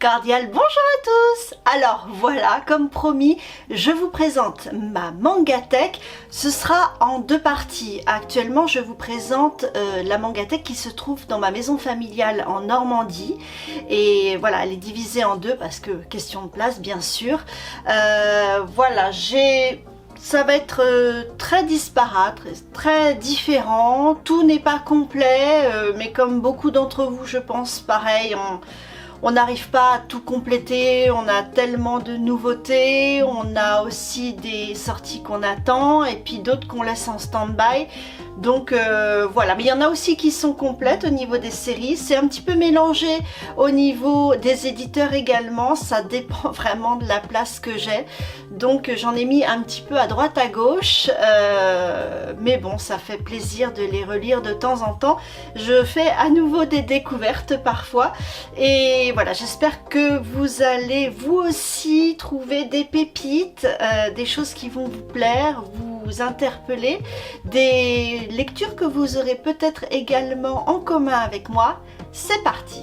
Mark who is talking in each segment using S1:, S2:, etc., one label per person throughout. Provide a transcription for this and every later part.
S1: cordial bonjour à tous. Alors voilà, comme promis, je vous présente ma Mangatech. Ce sera en deux parties. Actuellement, je vous présente la Mangatech qui se trouve dans ma maison familiale en Normandie. Et voilà, elle est divisée en deux parce que question de place, bien sûr. Voilà, ça va être très disparate, très différent. Tout n'est pas complet, mais comme beaucoup d'entre vous, je pense, pareil, on n'arrive pas à tout compléter, on a tellement de nouveautés, on a aussi des sorties qu'on attend et puis d'autres qu'on laisse en stand-by. Donc voilà, mais il y en a aussi qui sont complètes au niveau des séries, c'est un petit peu mélangé au niveau des éditeurs également, ça dépend vraiment de la place que j'ai. Donc j'en ai mis un petit peu à droite à gauche, mais bon, ça fait plaisir de les relire de temps en temps. Je fais à nouveau des découvertes parfois et voilà, j'espère que vous allez vous aussi trouver des pépites, des choses qui vont vous plaire, vous interpeller, des lectures que vous aurez peut-être également en commun avec moi. C'est parti!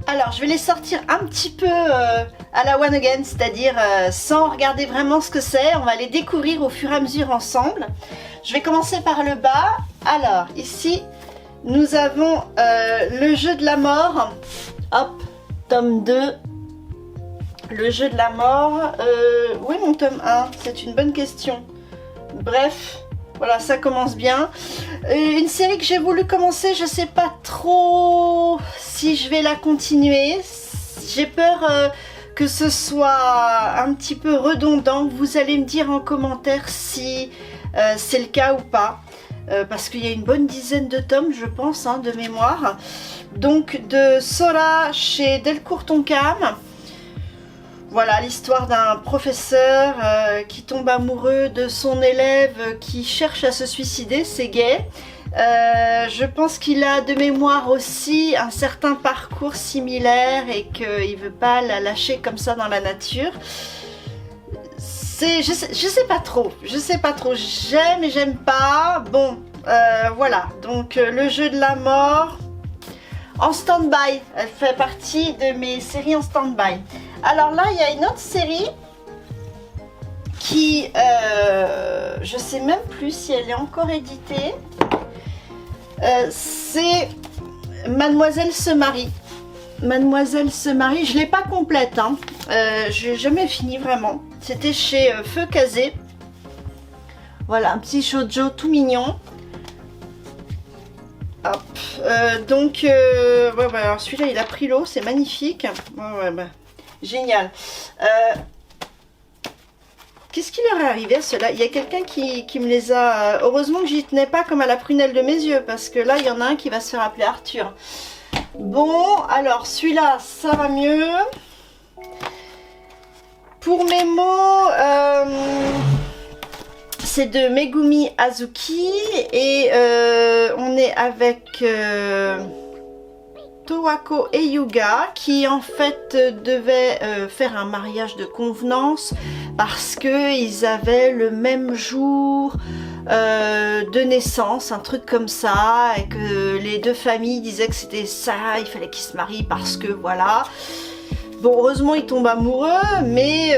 S1: Alors je vais les sortir un petit peu à la one again, c'est-à-dire sans regarder vraiment ce que c'est, on va les découvrir au fur et à mesure ensemble. Je vais commencer par le bas. Alors ici nous avons le jeu de la mort, hop, tome 2, le jeu de la mort, où est mon tome 1? C'est une bonne question. Bref, voilà, ça commence bien. Une série que j'ai voulu commencer, je sais pas trop si je vais la continuer. J'ai peur que ce soit un petit peu redondant. Vous allez me dire en commentaire si c'est le cas ou pas. Parce qu'il y a une bonne dizaine de tomes, je pense, hein, de mémoire. Donc de Sora chez Delcourt Tonkam. Voilà l'histoire d'un professeur qui tombe amoureux de son élève qui cherche à se suicider, c'est gay. Je pense qu'il a de mémoire aussi un certain parcours similaire et qu'il ne veut pas la lâcher comme ça dans la nature. Je sais pas trop, j'aime et j'aime pas. Bon, voilà, donc le jeu de la mort en stand-by, elle fait partie de mes séries en stand-by. Alors là, il y a une autre série qui, je sais même plus si elle est encore éditée. C'est Mademoiselle se marie. Mademoiselle se marie, je ne l'ai pas complète, hein. Je n'ai jamais fini vraiment. C'était chez Feu Casé. Voilà, un petit shoujo tout mignon. Hop. Donc, ouais, alors celui-là, il a pris l'eau, c'est magnifique. Ouais, bah. Génial. Qu'est-ce qui leur est arrivé à ceux-là? Il y a quelqu'un qui me les a... Heureusement que j'y tenais pas comme à la prunelle de mes yeux, parce que là, il y en a un qui va se faire appeler Arthur. Bon, alors, celui-là, ça va mieux. Pour mes mots, c'est de Megumi Azuki, et on est avec... Towako et Yuga qui en fait devaient faire un mariage de convenance parce que ils avaient le même jour de naissance, un truc comme ça, et que les deux familles disaient que c'était ça, il fallait qu'ils se marient parce que voilà. Bon, heureusement ils tombent amoureux, mais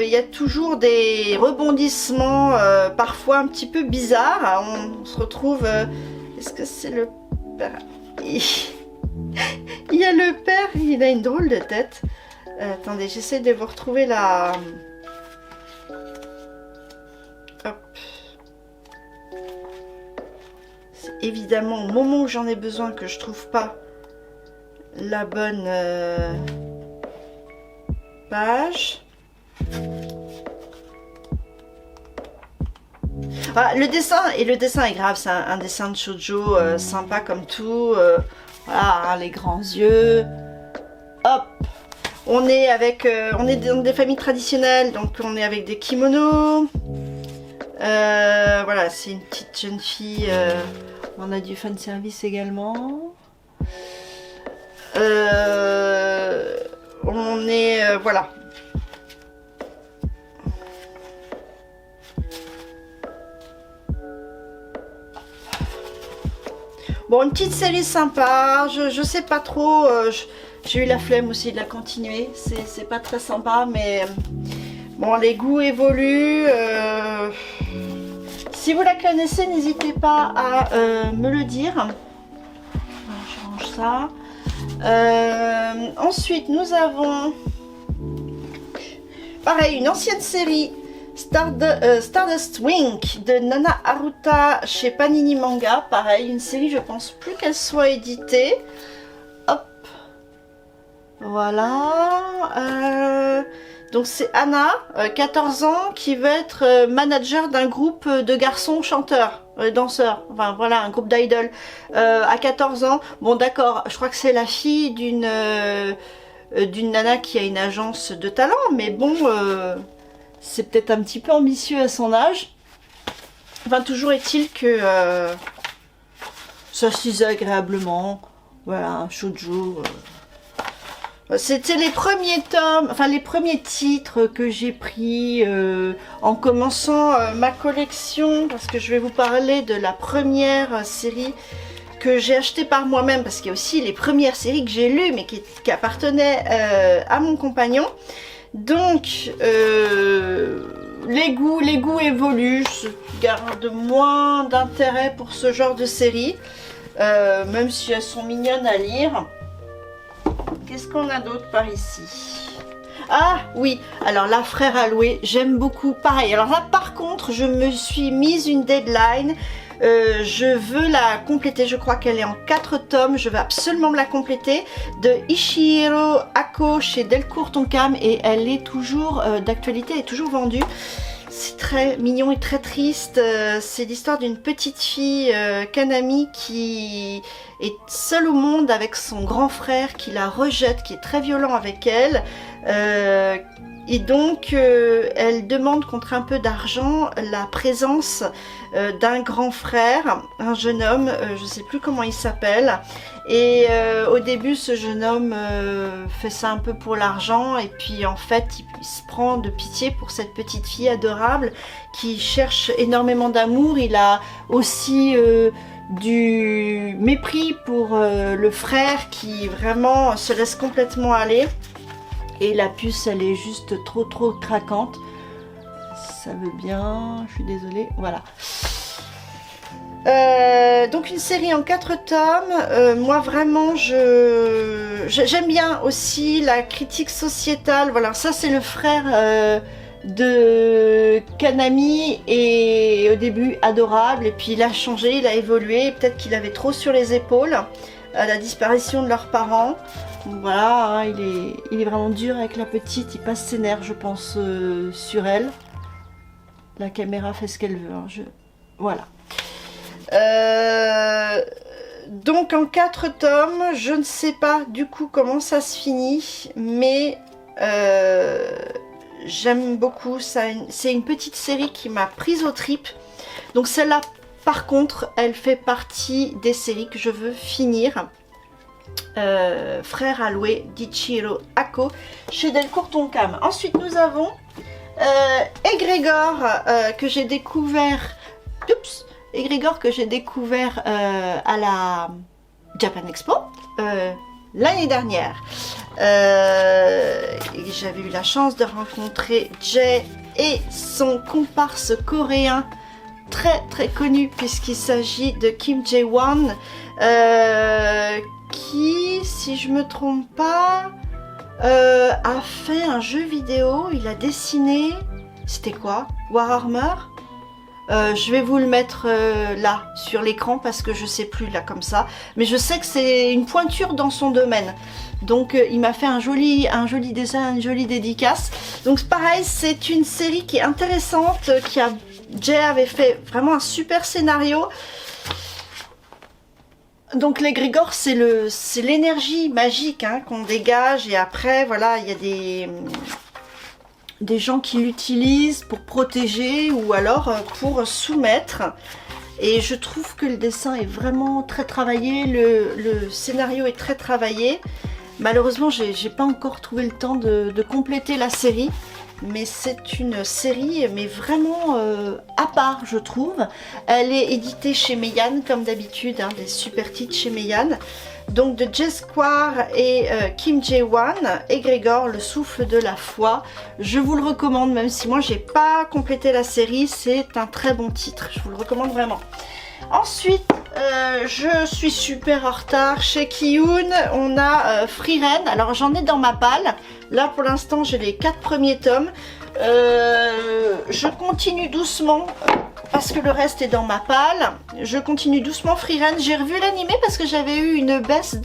S1: il y a toujours des rebondissements parfois un petit peu bizarres. On se retrouve... Est-ce que c'est le père? Il y a le père, il a une drôle de tête. Attendez, j'essaie de vous retrouver la... Hop. C'est évidemment au moment où j'en ai besoin que je trouve pas la bonne page. Voilà, le dessin est grave, c'est un dessin de shoujo sympa comme tout. Voilà, hein, les grands yeux. Hop. On est dans des familles traditionnelles, donc on est avec des kimonos. Voilà, c'est une petite jeune fille. On a du fan service également. On est... voilà. Bon, une petite série sympa, je sais pas trop, J'ai eu la flemme aussi de la continuer, c'est pas très sympa, mais bon, les goûts évoluent. Si vous la connaissez, n'hésitez pas à me le dire. Je range ça. Ensuite, nous avons pareil, une ancienne série Stardust Wink de Nana Haruta chez Panini Manga. Pareil, une série, je pense plus qu'elle soit éditée. Hop, voilà. Donc c'est Anna, 14 ans, qui veut être manager d'un groupe de garçons chanteurs, danseurs, enfin voilà, un groupe d'idoles, à 14 ans. Bon d'accord, je crois que c'est la fille d'une nana qui a une agence de talent, mais bon, c'est peut-être un petit peu ambitieux à son âge. Enfin, toujours est-il que ça se lisait agréablement, voilà, un shoujo. C'était les premiers tomes, enfin les premiers titres que j'ai pris en commençant ma collection, parce que je vais vous parler de la première série que j'ai achetée par moi-même, parce qu'il y a aussi les premières séries que j'ai lues, mais qui appartenaient à mon compagnon. Donc, les goûts évoluent, je garde moins d'intérêt pour ce genre de série, même si elles sont mignonnes à lire. Qu'est-ce qu'on a d'autre par ici? Ah oui, alors la Frère Alloué, j'aime beaucoup. Pareil, alors là par contre, je me suis mise une deadline. Je veux la compléter, je crois qu'elle est en 4 tomes, je veux absolument me la compléter, de Ichihiro Ako chez Delcourt Tonkam, et elle est toujours d'actualité, elle est toujours vendue. C'est très mignon et très triste. C'est l'histoire d'une petite fille, Kanami, qui est seule au monde avec son grand frère qui la rejette, qui est très violent avec elle. Et donc, elle demande contre un peu d'argent la présence d'un grand frère, un jeune homme, je ne sais plus comment il s'appelle. Et au début, ce jeune homme fait ça un peu pour l'argent, et puis en fait, il se prend de pitié pour cette petite fille adorable qui cherche énormément d'amour. Il a aussi du mépris pour le frère qui vraiment se laisse complètement aller. Et la puce, elle est juste trop craquante. Ça veut bien, je suis désolée, voilà. Donc une série en 4 tomes. Moi vraiment, j'aime bien aussi la critique sociétale. Voilà, ça c'est le frère de Kanami, et au début adorable, et puis il a changé, il a évolué. Peut-être qu'il avait trop sur les épaules à la disparition de leurs parents. Voilà, hein, il est vraiment dur avec la petite, il passe ses nerfs, je pense, sur elle. La caméra fait ce qu'elle veut, hein, voilà. Donc en 4 tomes, je ne sais pas du coup comment ça se finit, mais j'aime beaucoup. C'est une petite série qui m'a prise aux tripes. Donc celle-là, par contre, elle fait partie des séries que je veux finir. Frère Alloué d'Ichihiro Ako chez Delcourt Tonkam. Ensuite nous avons Egrégor que j'ai découvert à la Japan Expo l'année dernière. J'avais eu la chance de rencontrer Jay et son comparse coréen très connu, puisqu'il s'agit de Kim Jae-won, qui, si je me trompe pas, a fait un jeu vidéo. Il a dessiné, c'était quoi, Warhammer. Je vais vous le mettre là sur l'écran parce que je sais plus là comme ça, mais je sais que c'est une pointure dans son domaine. Donc il m'a fait un joli dessin, une jolie dédicace. Donc pareil, c'est une série qui est intéressante, Jay avait fait vraiment un super scénario. Donc l'égrégore, c'est l'énergie magique, hein, qu'on dégage, et après voilà, il y a des gens qui l'utilisent pour protéger ou alors pour soumettre. Et je trouve que le dessin est vraiment très travaillé, le scénario est très travaillé. Malheureusement, j'ai pas encore trouvé le temps de compléter la série, mais c'est une série mais vraiment à part, je trouve. Elle est éditée chez Meian comme d'habitude, hein, des super titres chez Meian. Donc de Jess Square et Kim Jae-won, Grégor, le souffle de la foi. Je vous le recommande, même si moi j'ai pas complété la série, c'est un très bon titre, je vous le recommande vraiment. Ensuite, je suis super en retard. Chez Kiyun, on a Frieren. Alors j'en ai dans ma palle. Là pour l'instant j'ai les 4 premiers tomes. Je continue doucement parce que le reste est dans ma palle. Je continue doucement Frieren. J'ai revu l'animé parce que j'avais eu une baisse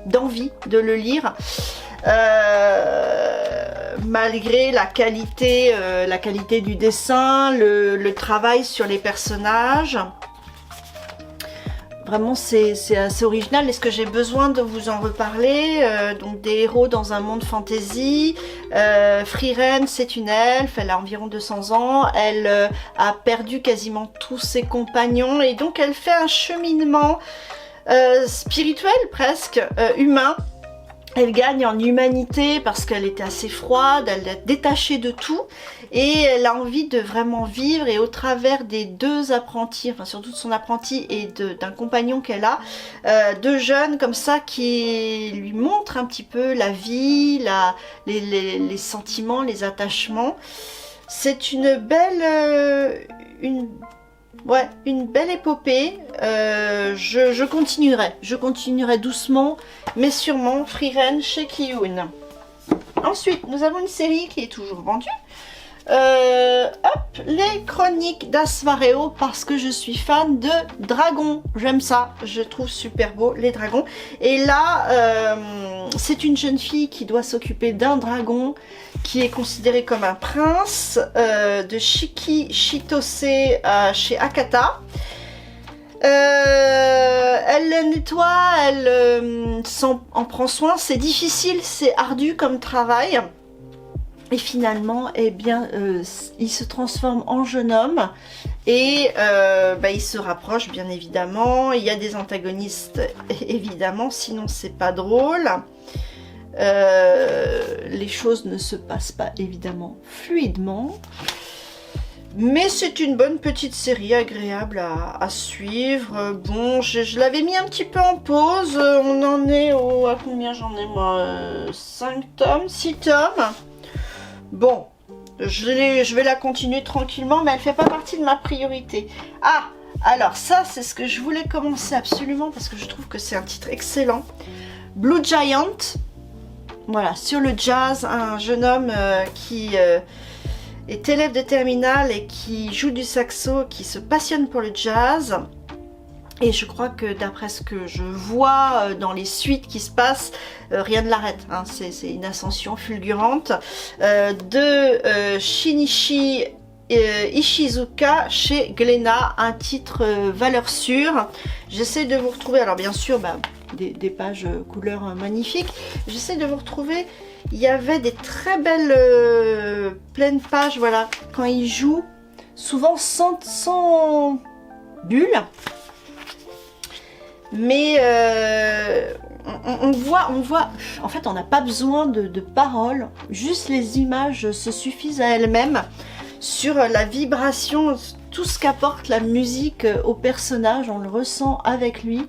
S1: d'envie de le lire. Malgré la qualité du dessin, le travail sur les personnages. Vraiment c'est assez original. Est-ce que j'ai besoin de vous en reparler? Donc des héros dans un monde fantasy. Frieren, c'est une elfe, elle a environ 200 ans, elle a perdu quasiment tous ses compagnons et donc elle fait un cheminement spirituel presque, humain. Elle gagne en humanité parce qu'elle était assez froide, elle est détachée de tout et elle a envie de vraiment vivre, et au travers des 2 apprentis, enfin surtout de son apprenti et d'un compagnon qu'elle a, 2 jeunes comme ça qui lui montrent un petit peu la vie, les sentiments, les attachements. C'est une belle... une belle épopée. Je continuerai doucement mais sûrement Frieren chez Kiyun. Ensuite nous avons une série qui est toujours vendue, les chroniques d'Asvareo, parce que je suis fan de dragons, j'aime ça, je trouve super beau les dragons. Et là c'est une jeune fille qui doit s'occuper d'un dragon qui est considéré comme un prince, de Shiki Chitose chez Akata. Elle le nettoie, elle en prend soin, c'est difficile, c'est ardu comme travail. Et finalement, eh bien, il se transforme en jeune homme et il se rapproche bien évidemment. Il y a des antagonistes évidemment, sinon c'est pas drôle. Les choses ne se passent pas évidemment fluidement. Mais c'est une bonne petite série agréable à suivre. Bon, je l'avais mis un petit peu en pause. On en est à combien j'en ai moi, 5 tomes, 6 tomes. Bon, je vais la continuer tranquillement, mais elle fait pas partie de ma priorité. Ah, alors ça c'est ce que je voulais commencer absolument parce que je trouve que c'est un titre excellent. Blue Giant. Voilà, sur le jazz, un jeune homme qui... est élève de terminale et qui joue du saxo, qui se passionne pour le jazz. Et je crois que d'après ce que je vois dans les suites qui se passent, rien ne l'arrête. Hein. C'est une ascension fulgurante de Shinichi Ishizuka chez Glénat, un titre valeur sûre. J'essaie de vous retrouver, alors bien sûr des pages couleurs magnifiques. J'essaie de vous retrouver. Il y avait des très belles pleines pages, voilà, quand il joue, souvent sans bulles. Mais on voit, en fait on n'a pas besoin de paroles, juste les images se suffisent à elles-mêmes sur la vibration, tout ce qu'apporte la musique au personnage, on le ressent avec lui.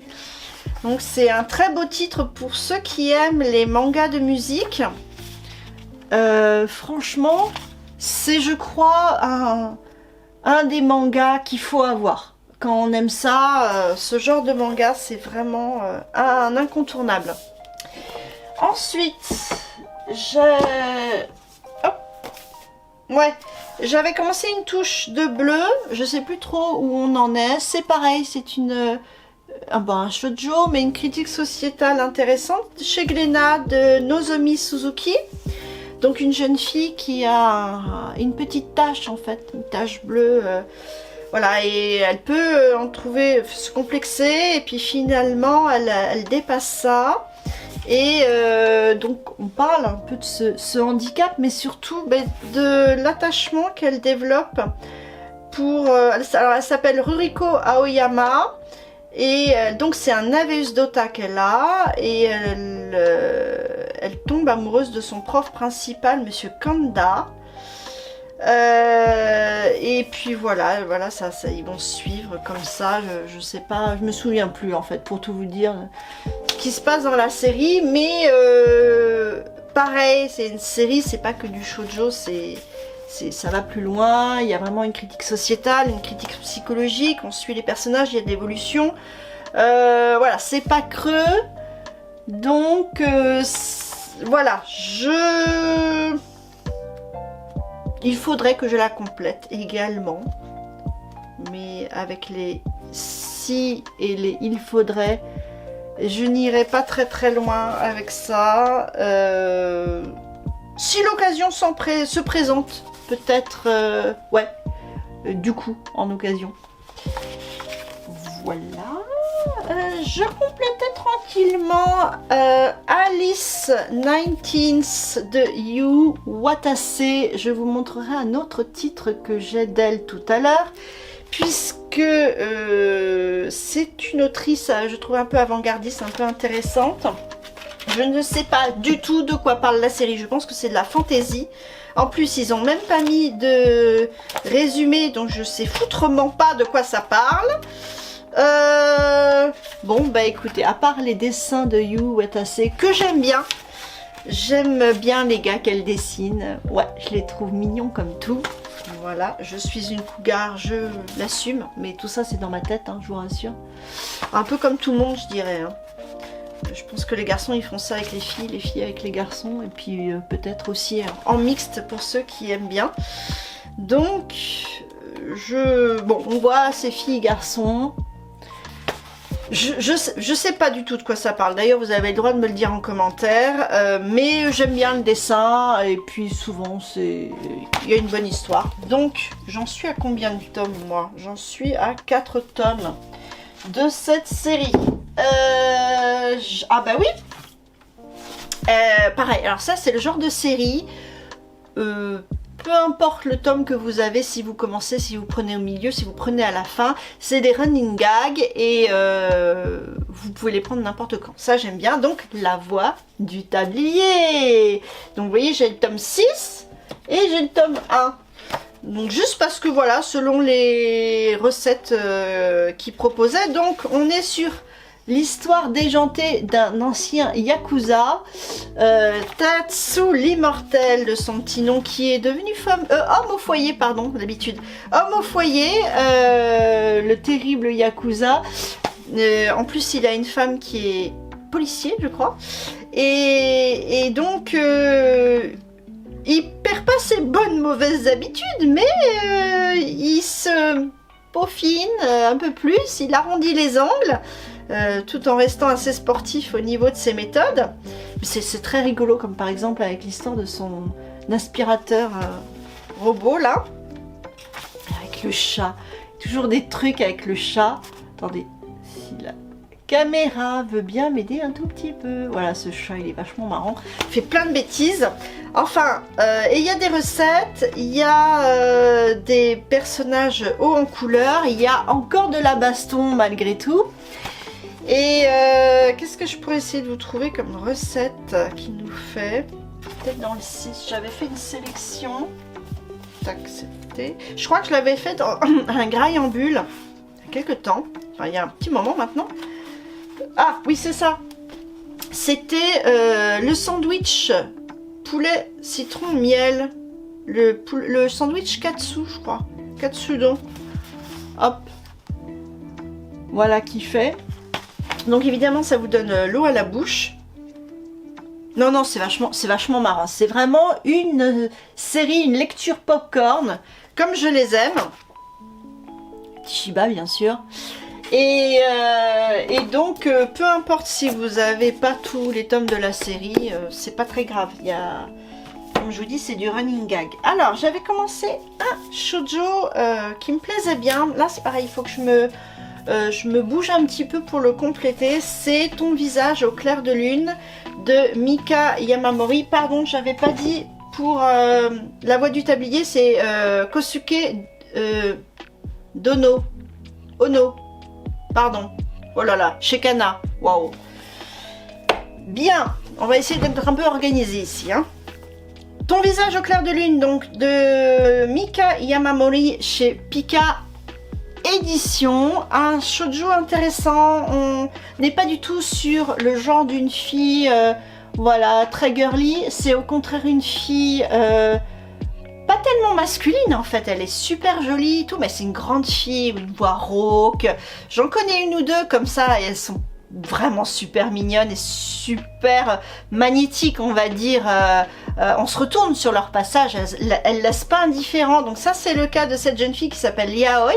S1: Donc c'est un très beau titre pour ceux qui aiment les mangas de musique. Franchement, c'est je crois un des mangas qu'il faut avoir. Quand on aime ça, ce genre de manga, c'est vraiment un incontournable. Ensuite, j'avais commencé une touche de bleu, je sais plus trop où on en est. C'est pareil, c'est un shoujo, mais une critique sociétale intéressante chez Glénat de Nozomi Suzuki. Donc une jeune fille qui a une petite tache en fait, une tache bleue. Voilà, et elle peut en trouver, se complexer, et puis finalement elle dépasse ça. Et donc on parle un peu de ce handicap, mais surtout de l'attachement qu'elle développe pour... alors elle s'appelle Ruriko Aoyama, et donc c'est un Aveus Dota qu'elle a, et elle tombe amoureuse de son prof principal, Monsieur Kanda. Et puis voilà, ça, ils vont suivre comme ça. Je sais pas, je me souviens plus en fait, pour tout vous dire, ce qui se passe dans la série. Mais pareil, c'est une série, c'est pas que du shoujo, ça va plus loin. Il y a vraiment une critique sociétale, une critique psychologique. On suit les personnages, il y a de l'évolution. Voilà, c'est pas creux. Donc voilà, il faudrait que je la complète également, mais avec les si et les il faudrait, je n'irai pas très loin avec ça. Si l'occasion se présente, peut-être, ouais, du coup, en occasion. Voilà. Je complétais tranquillement Alice 19th de Yu Watase. Je vous montrerai un autre titre que j'ai d'elle tout à l'heure, puisque c'est une autrice, je trouve un peu avant-gardiste, un peu intéressante. Je ne sais pas du tout de quoi parle la série, je pense que c'est de la fantasy. En plus, ils n'ont même pas mis de résumé, donc je sais foutrement pas de quoi ça parle. Bon bah écoutez, à part les dessins de Yu Watase que j'aime bien les gars qu'elle dessine, ouais, je les trouve mignons comme tout. Voilà, je suis une cougar, je l'assume, mais tout ça c'est dans ma tête, hein, je vous rassure. Un peu comme tout le monde, je dirais, hein. Je pense que les garçons ils font ça avec les filles avec les garçons, et puis peut-être aussi en mixte pour ceux qui aiment bien. Donc bon, on voit ces filles et garçons. Je sais pas du tout de quoi ça parle. D'ailleurs, vous avez le droit de me le dire en commentaire. Mais j'aime bien le dessin. Et puis souvent, il y a une bonne histoire. Donc, j'en suis à combien de tomes, moi? J'en suis à 4 tomes de cette série. Ah bah oui. Pareil. Alors ça, c'est le genre de série... peu importe le tome que vous avez, si vous commencez, si vous prenez au milieu, si vous prenez à la fin, c'est des running gags et vous pouvez les prendre n'importe quand. Ça j'aime bien. Donc la voix du tablier. Donc vous voyez, j'ai le tome 6 et j'ai le tome 1. Donc juste parce que voilà, selon les recettes qu'ils proposaient, donc on est sur l'histoire déjantée d'un ancien Yakuza, Tatsu l'immortel de son petit nom, qui est devenu homme au foyer, pardon, d'habitude. Homme au foyer, le terrible Yakuza. En plus, il a une femme qui est policier, je crois. Et donc, il perd pas ses bonnes mauvaises habitudes, mais il se peaufine un peu plus, il arrondit les angles. Tout en restant assez sportif au niveau de ses méthodes. C'est très rigolo, comme par exemple avec l'histoire de son aspirateur robot là, avec le chat. Toujours des trucs avec le chat. Attendez, si la caméra veut bien m'aider un tout petit peu. Voilà, ce chat il est vachement marrant, il fait plein de bêtises. Enfin, et il y a des recettes, il y a des personnages hauts en couleur, il y a encore de la baston malgré tout. Et qu'est-ce que je pourrais essayer de vous trouver comme recette qui nous fait? Peut-être dans le 6, j'avais fait une sélection. Accepté. Je crois que je l'avais fait dans un graille en bulle il y a quelques temps. Enfin, il y a un petit moment maintenant. Ah, oui, c'est ça. C'était le sandwich poulet, citron, miel. Le sandwich katsu, je crois. Katsudon. Hop. Voilà qui fait. Donc évidemment ça vous donne l'eau à la bouche. Non, c'est vachement marrant. C'est vraiment une série, une lecture popcorn, comme je les aime. Shiba bien sûr. Et donc peu importe si vous n'avez pas tous les tomes de la série, c'est pas très grave. Il y a, comme je vous dis, c'est du running gag. Alors j'avais commencé un shoujo qui me plaisait bien. Là c'est pareil, il faut que je me bouge un petit peu pour le compléter. C'est Ton visage au clair de lune de Mika Yamamori. Pardon, j'avais pas dit pour la voix du tablier, c'est Kosuke Ono. Pardon. Oh là là, chez Kana. Waouh. Bien, on va essayer d'être un peu organisé ici, hein. Ton visage au clair de lune, donc de Mika Yamamori chez Pika Édition. Un shoujo intéressant. On n'est pas du tout sur le genre d'une fille voilà, très girly. C'est au contraire une fille pas tellement masculine en fait. Elle est super jolie et tout, mais c'est une grande fille, une voix rauque. J'en connais une ou deux comme ça et elles sont vraiment super mignonnes et super magnétiques, on va dire. On se retourne sur leur passage, elles laissent pas indifférent. Donc ça, c'est le cas de cette jeune fille qui s'appelle Yaoi,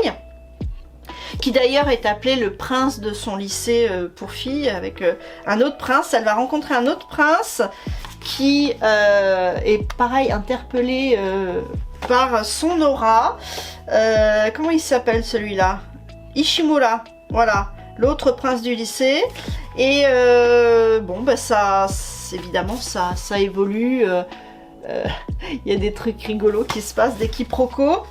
S1: qui d'ailleurs est appelé le prince de son lycée pour filles, avec un autre prince. Elle va rencontrer un autre prince qui est pareil interpellé par son aura. Comment il s'appelle celui-là? Ishimura, voilà, l'autre prince du lycée. Et bon, bah ça, évidemment, ça évolue. Il y a des trucs rigolos qui se passent, des quiproquos.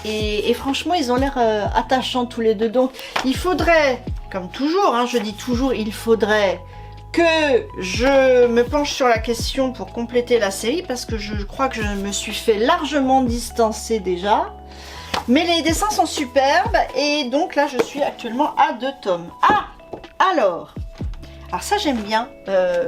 S1: Et franchement, ils ont l'air attachants tous les deux. Donc, il faudrait, comme toujours, hein, je dis toujours, il faudrait que je me penche sur la question pour compléter la série, parce que je crois que je me suis fait largement distancer déjà. Mais les dessins sont superbes, et donc là, je suis actuellement à 2 tomes. Ah, alors ça j'aime bien,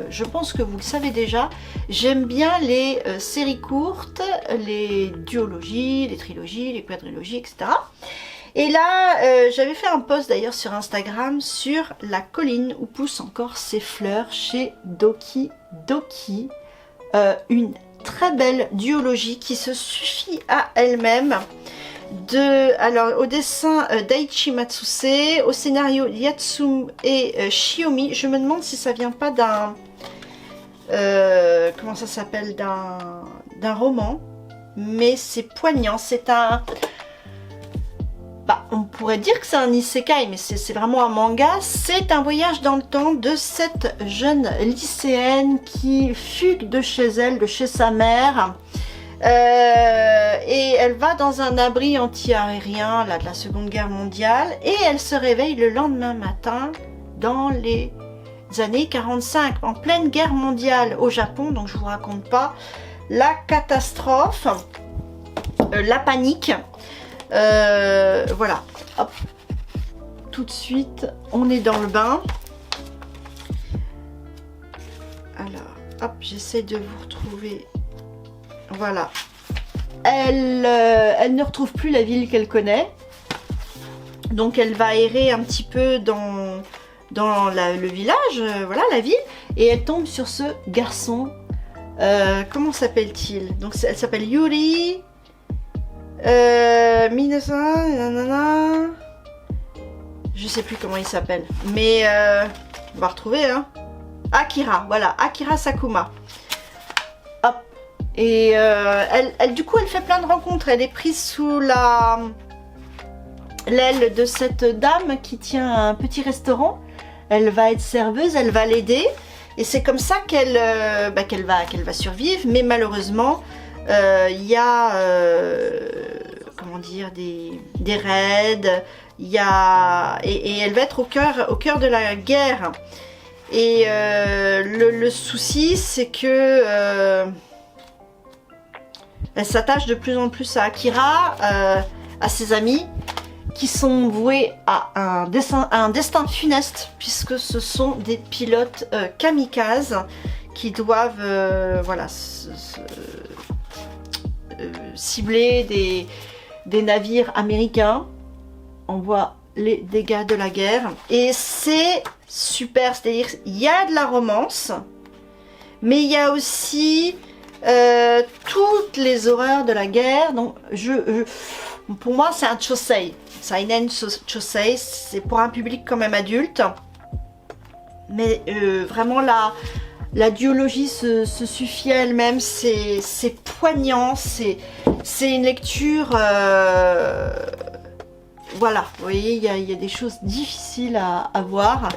S1: je pense que vous le savez déjà, j'aime bien les séries courtes, les duologies, les trilogies, les quadrilogies, etc. Et là, j'avais fait un post d'ailleurs sur Instagram sur La colline où poussent encore ses fleurs chez Doki Doki, une très belle duologie qui se suffit à elle-même. Alors au dessin Daichi Matsuse, au scénario Yatsume et Shiomi. Je me demande si ça vient pas d'un comment ça s'appelle, d'un roman, mais c'est poignant. C'est un, on pourrait dire que c'est un isekai, mais c'est vraiment un manga. C'est un voyage dans le temps de cette jeune lycéenne qui fugue de chez elle, de chez sa mère. Et elle va dans un abri anti-aérien là, de la Seconde Guerre mondiale, et elle se réveille le lendemain matin dans les années 45, en pleine guerre mondiale au Japon. Donc je vous raconte pas la catastrophe, la panique, voilà. Hop. Tout de suite on est dans le bain. Alors hop, j'essaie de vous retrouver. Voilà, elle ne retrouve plus la ville qu'elle connaît, donc elle va errer un petit peu dans le village, voilà, la ville, et elle tombe sur ce garçon, comment s'appelle-t-il? Donc elle s'appelle Yuri, 1900, nanana, je sais plus comment il s'appelle, mais on va retrouver, hein. Akira, voilà, Akira Sakuma. Hop. Et elle, du coup, elle fait plein de rencontres. Elle est prise sous l'aile de cette dame qui tient un petit restaurant. Elle va être serveuse, elle va l'aider. Et c'est comme ça qu'elle va survivre. Mais malheureusement, il y a comment dire, des raids. Et elle va être au cœur de la guerre. Et le souci, c'est que elle s'attache de plus en plus à Akira, à ses amis, qui sont voués à un destin funeste, puisque ce sont des pilotes kamikazes qui doivent voilà, cibler des navires américains. On voit les dégâts de la guerre. Et c'est super, c'est-à-dire il y a de la romance, mais il y a aussi toutes les horreurs de la guerre. Donc pour moi c'est un chosei, seinen chosei, c'est pour un public quand même adulte, mais vraiment la duologie se suffit à elle-même. C'est poignant, c'est une lecture voilà, vous voyez, il y a des choses difficiles à voir.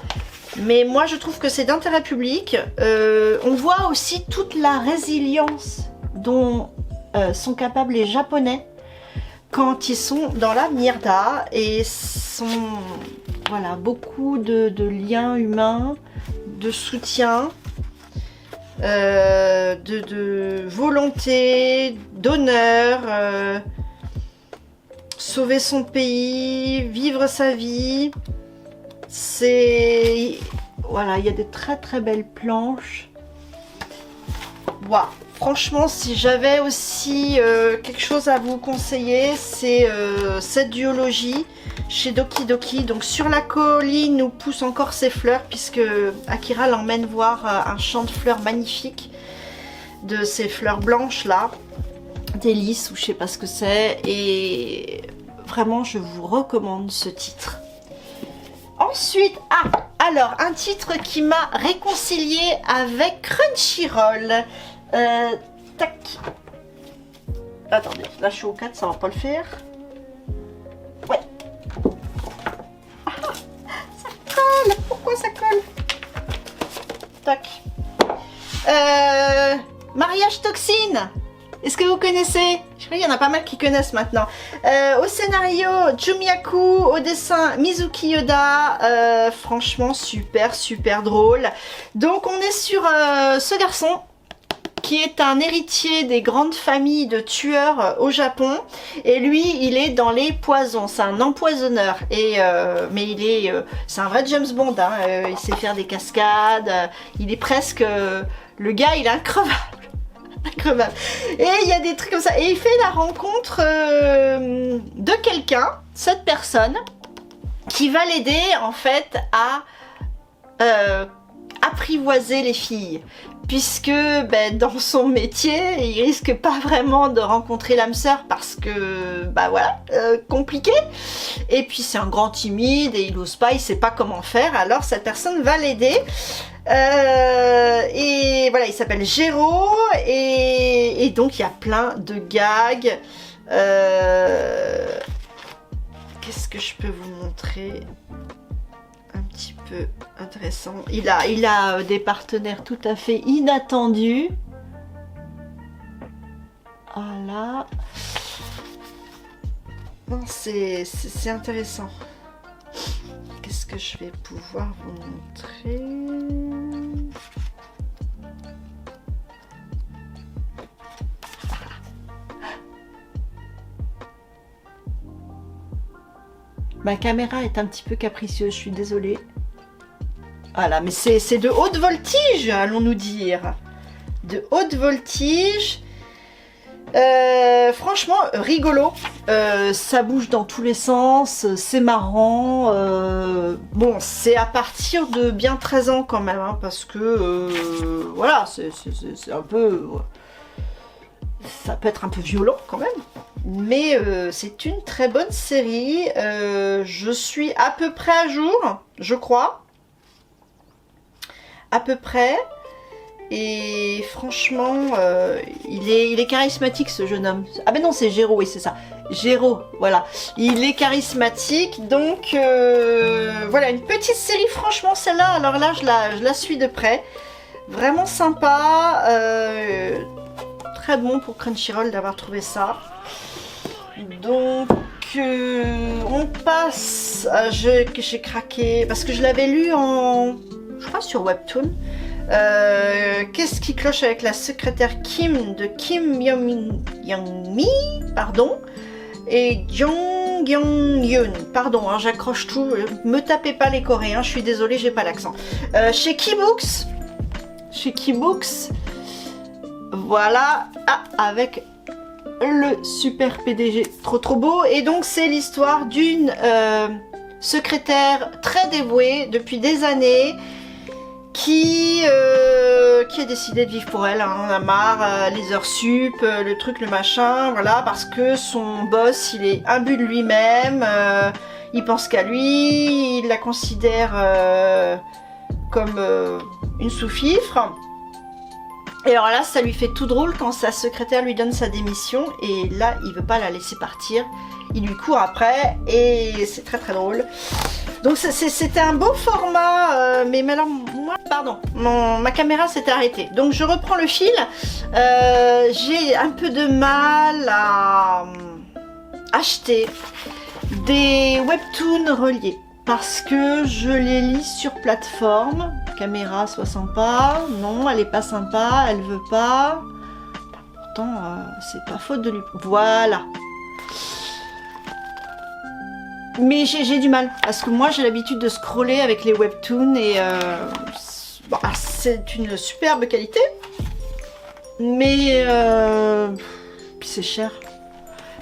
S1: Mais moi je trouve que c'est d'intérêt public. On voit aussi toute la résilience dont sont capables les Japonais quand ils sont dans la mierda, et voilà, beaucoup de liens humains, de soutien. de volonté, d'honneur, sauver son pays, vivre sa vie. C'est... Voilà, il y a des très très belles planches. Waouh! Franchement, si j'avais aussi quelque chose à vous conseiller, c'est cette duologie chez Doki Doki. Donc sur la colline où poussent encore ces fleurs, puisque Akira l'emmène voir un champ de fleurs magnifique, de ces fleurs blanches là, des lys ou je sais pas ce que c'est. Et vraiment, je vous recommande ce titre. Ensuite, alors un titre qui m'a réconcilié avec Crunchyroll. Tac. Attendez, là je suis au 4, ça va pas le faire. Ouais. Ah, ça colle. Pourquoi ça colle? Tac. Mariage toxine. Est-ce que vous connaissez? Je crois qu'il y en a pas mal qui connaissent maintenant. Au scénario, Jumiaku, au dessin, Mizuki Yoda. Franchement, super, super drôle. Donc on est sur ce garçon qui est un héritier des grandes familles de tueurs au Japon, et lui il est dans les poisons, c'est un empoisonneur, et mais il est c'est un vrai James Bond, hein, il sait faire des cascades, il est presque le gars, il est increvable. Increvable. Et il y a des trucs comme ça, et il fait la rencontre de quelqu'un, cette personne qui va l'aider en fait à apprivoiser les filles, puisque ben, dans son métier il risque pas vraiment de rencontrer l'âme sœur parce que bah voilà, compliqué, et puis c'est un grand timide et il ose pas, il sait pas comment faire, alors cette personne va l'aider. Et voilà, il s'appelle Géraud, et donc il y a plein de gags. Qu'est-ce que je peux vous montrer un petit peu intéressant? Il a des partenaires tout à fait inattendus. Voilà. Non, c'est intéressant. Qu'est-ce que je vais pouvoir vous montrer? Ma caméra est un petit peu capricieuse, je suis désolée. Voilà, mais c'est de haute voltige, allons-nous dire. De haute voltige. Franchement, rigolo. Ça bouge dans tous les sens, c'est marrant. Bon, c'est à partir de bien 13 ans quand même, hein, parce que voilà, c'est un peu... ça peut être un peu violent quand même. Mais c'est une très bonne série. Je suis à peu près à jour, je crois. À peu près. Et franchement, il est charismatique ce jeune homme. Ah ben non, c'est Géraud, oui c'est ça. Géraud, voilà. Il est charismatique, donc voilà, une petite série, franchement celle-là, alors là je la suis de près. Vraiment sympa. Très bon pour Crunchyroll d'avoir trouvé ça. Donc on passe, j'ai craqué, parce que je l'avais lu en, je crois sur Webtoon. Qu'est-ce qui cloche avec la secrétaire Kim de Kim Young-mi, pardon, et Jong Young-yoon, pardon, hein, j'accroche tout, me tapez pas les coréens, je suis désolée, j'ai pas l'accent. Chez Kibooks, voilà, avec le super PDG, trop beau. Et donc c'est l'histoire d'une secrétaire très dévouée depuis des années, qui a décidé de vivre pour elle, hein, on a marre, les heures sup, le truc, le machin, voilà, parce que son boss, il est imbu de lui-même, il pense qu'à lui, il la considère comme une sous-fifre. Et alors là, ça lui fait tout drôle quand sa secrétaire lui donne sa démission, et là, il veut pas la laisser partir, il lui court après, et c'est très drôle. Donc c'était un beau format, mais alors moi, pardon, ma caméra s'était arrêtée. Donc je reprends le fil. J'ai un peu de mal à acheter des webtoons reliés. parce que je les lis sur plateforme. Caméra soit sympa, non, elle est pas sympa, elle veut pas. Pourtant, c'est pas faute de lui. Voilà. Mais j'ai du mal, parce que moi j'ai l'habitude de scroller avec les webtoons et bon, c'est une superbe qualité, mais puis c'est cher.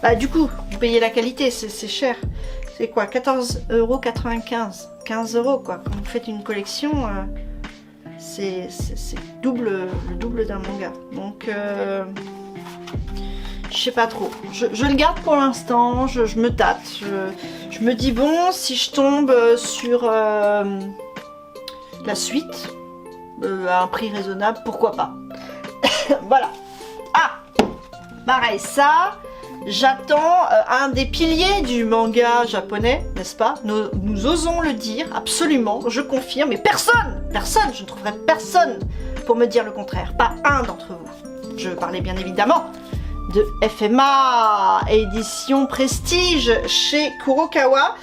S1: Bah du coup, vous payez la qualité, c'est cher. C'est quoi, 14,95 €, 15 € quoi. Quand vous faites une collection, c'est le double d'un manga. Donc, je sais pas trop. Je le garde pour l'instant, je me tâte. Je me dis, bon, si je tombe sur la suite, à un prix raisonnable, pourquoi pas. Voilà. Ah, pareil, ça... J'attends un des piliers du manga japonais, n'est-ce pas? Nous osons le dire, absolument, je confirme, mais personne, je ne trouverai personne pour me dire le contraire, pas un d'entre vous. Je parlais bien évidemment de FMA, édition prestige chez Kurokawa,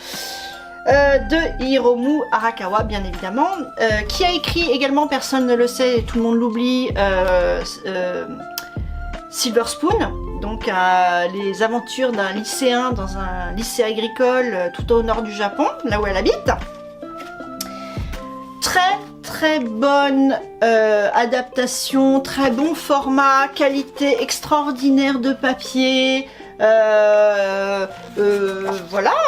S1: de Hiromu Arakawa, bien évidemment, qui a écrit également, personne ne le sait, et tout le monde l'oublie, Silver Spoon. Donc les aventures d'un lycéen dans un lycée agricole tout au nord du Japon, là où elle habite. Très bonne adaptation, très bon format, qualité extraordinaire de papier. Voilà,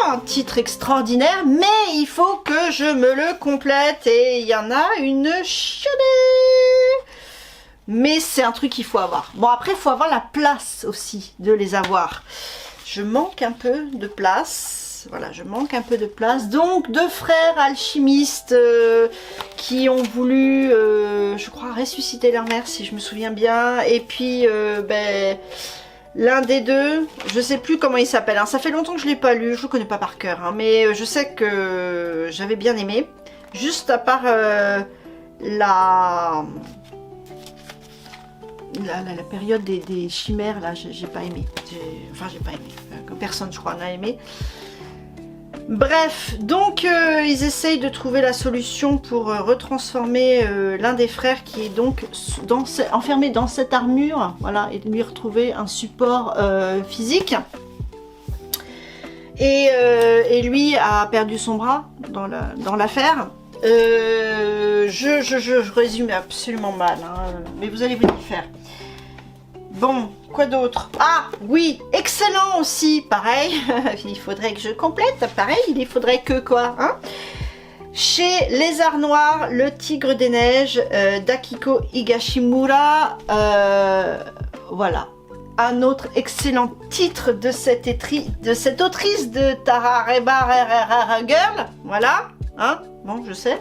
S1: un titre extraordinaire, mais il faut que je me le complète et il y en a une chienée. Mais c'est un truc qu'il faut avoir. Bon, après, il faut avoir la place aussi de les avoir. Je manque un peu de place. Voilà, je manque un peu de place. Donc, deux frères alchimistes qui ont voulu, je crois, ressusciter leur mère, si je me souviens bien. Et puis, ben, l'un des deux, je sais plus comment il s'appelle. Hein. Ça fait longtemps que je ne l'ai pas lu, je le connais pas par cœur. Hein, mais je sais que j'avais bien aimé. Juste à part la période des chimères, là, j'ai pas aimé. Enfin, j'ai pas aimé. Personne, je crois, n'a aimé. Bref, donc ils essayent de trouver la solution pour retransformer l'un des frères qui est donc enfermé dans cette armure, voilà, et lui retrouver un support physique. Et lui a perdu son bras dans l'affaire. Je résume absolument mal, hein, mais vous allez vous y faire. Bon, quoi d'autre? Ah, oui, excellent aussi, pareil, il faudrait que je complète, pareil, il faudrait que quoi, hein? Chez Lézard Noir, le Tigre des Neiges, d'Akiko Higashimura, voilà. Un autre excellent titre de cette autrice de Tara Reba Girl, voilà, hein, bon, je sais.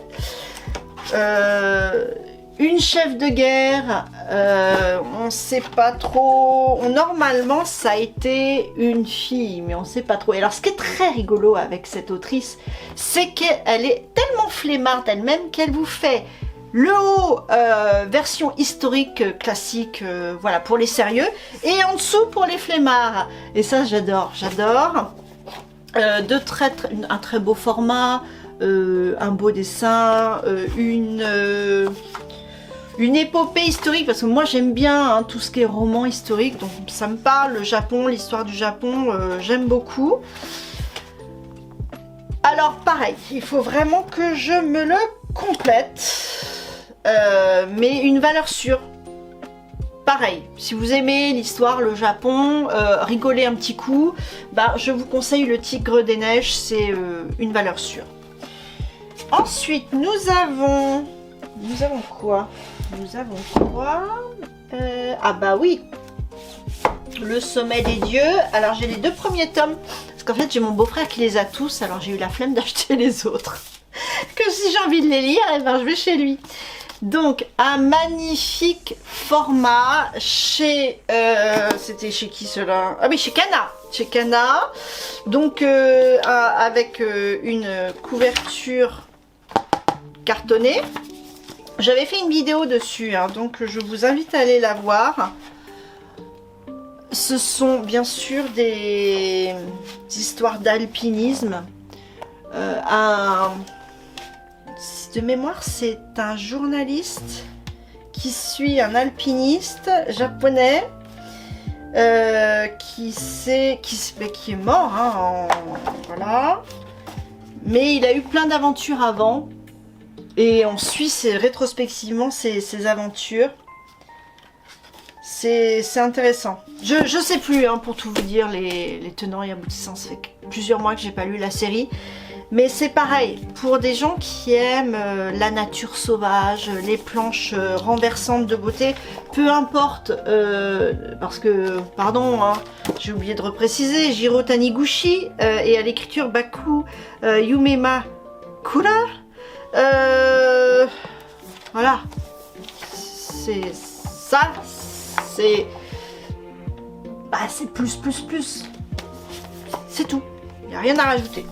S1: Une chef de guerre, on sait pas trop. Normalement, ça a été une fille, mais on sait pas trop. Et alors, ce qui est très rigolo avec cette autrice, c'est qu'elle est tellement flemmarde elle-même qu'elle vous fait le haut version historique classique, voilà, pour les sérieux, et en dessous pour les flemmards. Et ça, j'adore. Un très beau format. Un beau dessin, une épopée historique, parce que moi j'aime bien hein, tout ce qui est roman historique, donc ça me parle, le Japon, l'histoire du Japon, j'aime beaucoup. Alors pareil, il faut vraiment que je me le complète, mais une valeur sûre. Pareil, si vous aimez l'histoire, le Japon, rigoler un petit coup, bah, je vous conseille le Tigre des Neiges, c'est une valeur sûre. Ensuite, nous avons quoi? Ah bah oui, le Sommet des Dieux. Alors j'ai les deux premiers tomes, parce qu'en fait j'ai mon beau-frère qui les a tous, alors j'ai eu la flemme d'acheter les autres. Que si j'ai envie de les lire, eh ben, je vais chez lui. Donc un magnifique format chez... c'était chez qui cela? Ah oui, chez Kana. Chez Kana. Donc avec une couverture cartonnée. J'avais fait une vidéo dessus, hein, donc je vous invite à aller la voir. Ce sont bien sûr des histoires d'alpinisme. de mémoire, c'est un journaliste qui suit un alpiniste japonais qui est mort, hein, voilà. Mais il a eu plein d'aventures avant et on suit rétrospectivement ses aventures. C'est intéressant. Je sais plus, hein, pour tout vous dire, les tenants et aboutissants. Ça fait plusieurs mois que j'ai pas lu la série. Mais c'est pareil, pour des gens qui aiment la nature sauvage, les planches renversantes de beauté, peu importe, parce que, pardon, hein, j'ai oublié de repréciser, Jiro Taniguchi et à l'écriture Baku Yumema Kura, voilà, c'est ça, c'est plus, c'est tout, il n'y a rien à rajouter.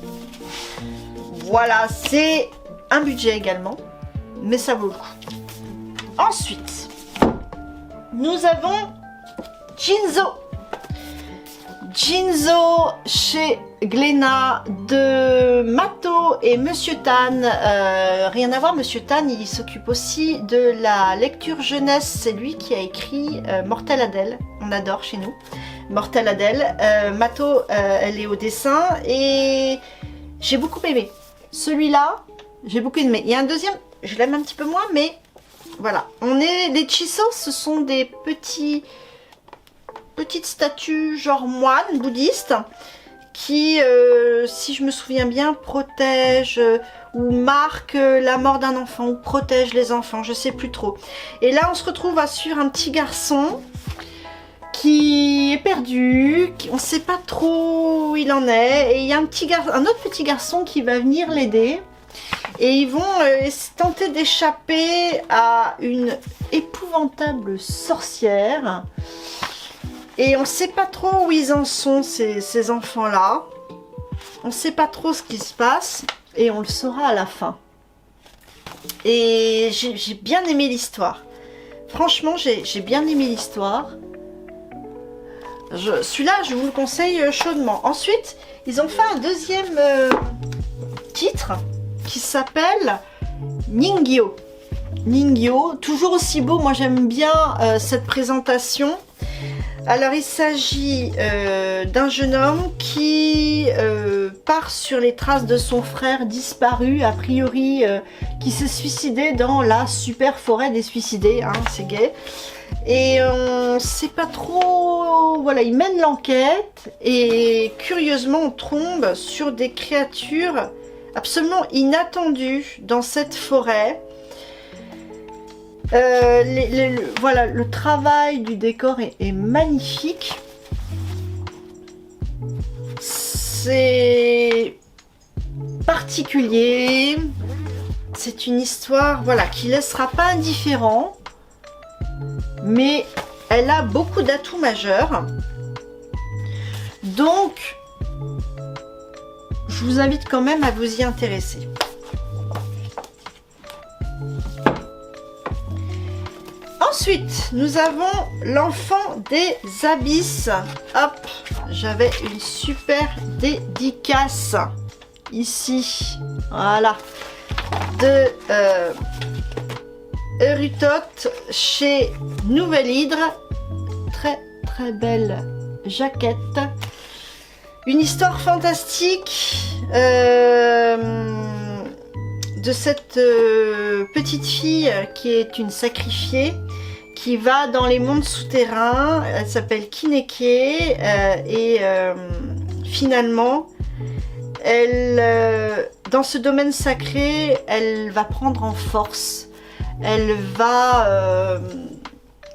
S1: Voilà, c'est un budget également, mais ça vaut le coup. Ensuite, nous avons Jinzo. Jinzo chez Glénat de Mato et Monsieur Tan. Rien à voir, Monsieur Tan, il s'occupe aussi de la lecture jeunesse. C'est lui qui a écrit Mortel Adèle. On adore chez nous. Mortel Adèle. Mato, elle est au dessin et j'ai beaucoup aimé. Celui-là, j'ai beaucoup aimé. Il y a un deuxième, je l'aime un petit peu moins, mais voilà. Les Chiso, ce sont des petites statues genre moines bouddhistes qui, si je me souviens bien, protègent ou marquent la mort d'un enfant ou protègent les enfants, je sais plus trop. Et là, on se retrouve sur un petit garçon qui est perdu, on ne sait pas trop où il en est, et il y a un autre petit garçon qui va venir l'aider, et ils vont tenter d'échapper à une épouvantable sorcière, et on ne sait pas trop où ils en sont, ces enfants-là, on ne sait pas trop ce qui se passe, et on le saura à la fin. Et j'ai bien aimé l'histoire, franchement j'ai bien aimé l'histoire. Celui-là, je vous le conseille chaudement. Ensuite, ils ont fait un deuxième titre qui s'appelle Ningyo. Ningyo, toujours aussi beau. Moi, j'aime bien cette présentation. Alors, il s'agit d'un jeune homme qui part sur les traces de son frère disparu, a priori, qui s'est suicidé dans la super forêt des suicidés. Hein, c'est gay. Et on sait pas trop, voilà, il mène l'enquête et curieusement on tombe sur des créatures absolument inattendues dans cette forêt. Voilà, le travail du décor est magnifique. C'est particulier. C'est une histoire, voilà, qui laissera pas indifférent. Mais elle a beaucoup d'atouts majeurs. Donc, je vous invite quand même à vous y intéresser. Ensuite, nous avons l'enfant des abysses. Hop, j'avais une super dédicace ici. Voilà. De Erutot chez Nouvelle Hydre. Très belle jaquette. Une histoire fantastique de cette petite fille qui est une sacrifiée, qui va dans les mondes souterrains. Elle s'appelle Kineke et finalement elle, dans ce domaine sacré, elle va prendre en force. Elle va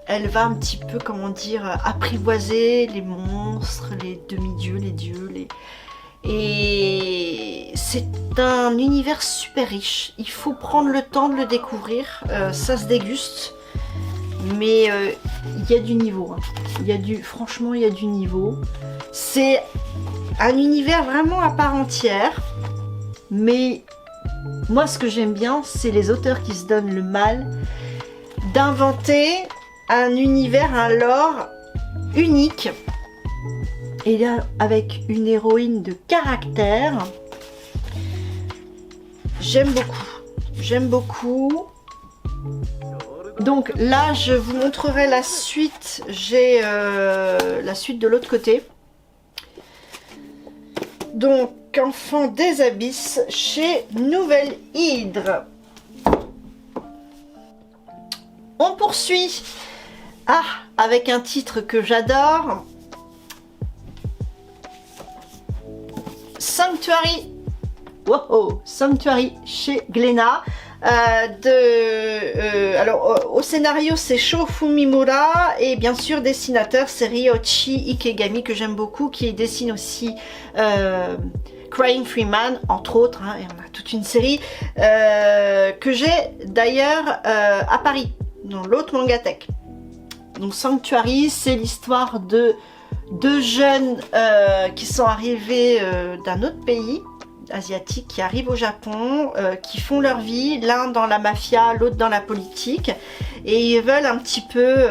S1: un petit peu, comment dire, apprivoiser les monstres, les demi-dieux, les dieux. Et c'est un univers super riche. Il faut prendre le temps de le découvrir. Ça se déguste. Mais il y a du niveau. Hein. Franchement, il y a du niveau. C'est un univers vraiment à part entière. Mais moi, ce que j'aime bien, c'est les auteurs qui se donnent le mal d'inventer un univers, un lore unique. Et là, avec une héroïne de caractère. J'aime beaucoup. J'aime beaucoup. Donc là, je vous montrerai la suite. J'ai la suite de l'autre côté. Donc, Enfant des Abysses chez Nouvelle Hydre. On poursuit. Ah, avec un titre que j'adore. Sanctuary. Wow, Sanctuary chez Glénat. Alors au scénario c'est Sho Fumimura et bien sûr dessinateur c'est Ryoichi Ikegami que j'aime beaucoup, qui dessine aussi Crying Freeman entre autres, hein, et on a toute une série que j'ai d'ailleurs à Paris dans l'autre Mangatech. Donc Sanctuary, c'est l'histoire de deux jeunes qui sont arrivés d'un autre pays asiatiques, qui arrivent au Japon, qui font leur vie, l'un dans la mafia, l'autre dans la politique, et ils veulent un petit peu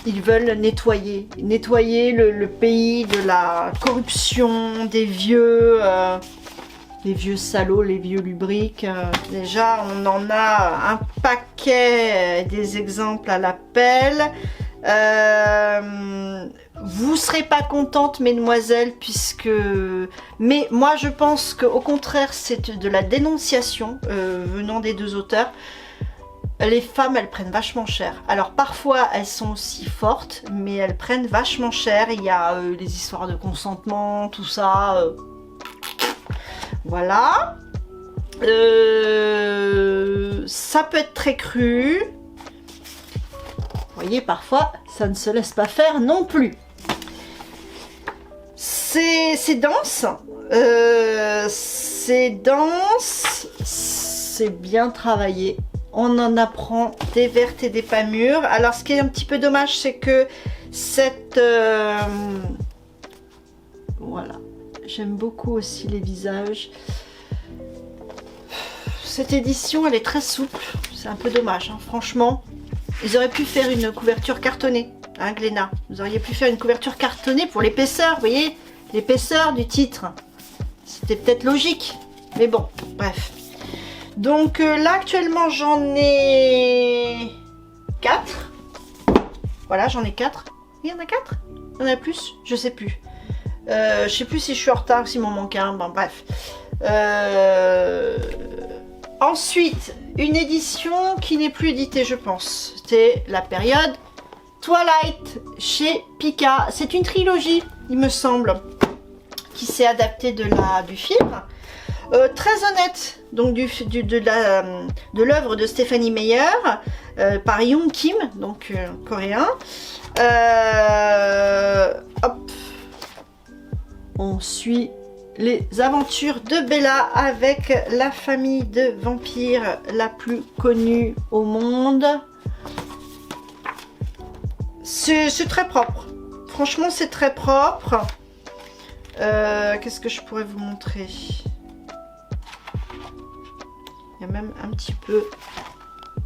S1: ils veulent nettoyer le pays de la corruption, des vieux salauds, les vieux lubriques. Déjà on en a un paquet, des exemples à l'appel. Vous serez pas contente, mesdemoiselles, puisque... Mais moi, je pense qu'au contraire, c'est de la dénonciation venant des deux auteurs. Les femmes, elles prennent vachement cher. Alors, parfois, elles sont aussi fortes, mais elles prennent vachement cher. Il y a les histoires de consentement, tout ça. Voilà. Ça peut être très cru. Vous voyez, parfois, ça ne se laisse pas faire non plus. C'est dense. C'est dense. C'est bien travaillé. On en apprend des vertes et des pas mûres. Alors, ce qui est un petit peu dommage, c'est que cette... Voilà. J'aime beaucoup aussi les visages. Cette édition, elle est très souple. C'est un peu dommage, hein, franchement. Ils auraient pu faire une couverture cartonnée, hein, Glénat. Vous auriez pu faire une couverture cartonnée pour l'épaisseur, vous voyez, l'épaisseur du titre. C'était peut-être logique, mais bon, bref. Donc là, actuellement, j'en ai 4. Voilà, j'en ai 4. Il y en a 4 ? Il y en a plus ? Je sais plus. Je sais plus si je suis en retard ou s'il m'en manque un. Bon, bref. Ensuite, une édition qui n'est plus éditée, je pense. C'était la période Twilight chez Pika. C'est une trilogie, il me semble, qui s'est adaptée du film. Très honnête, donc de l'œuvre de Stephanie Meyer par Young Kim, donc coréen. Hop. On suit les aventures de Bella avec la famille de vampires la plus connue au monde. C'est très propre. Franchement, c'est très propre. Qu'est-ce que je pourrais vous montrer ? Il y a même un petit peu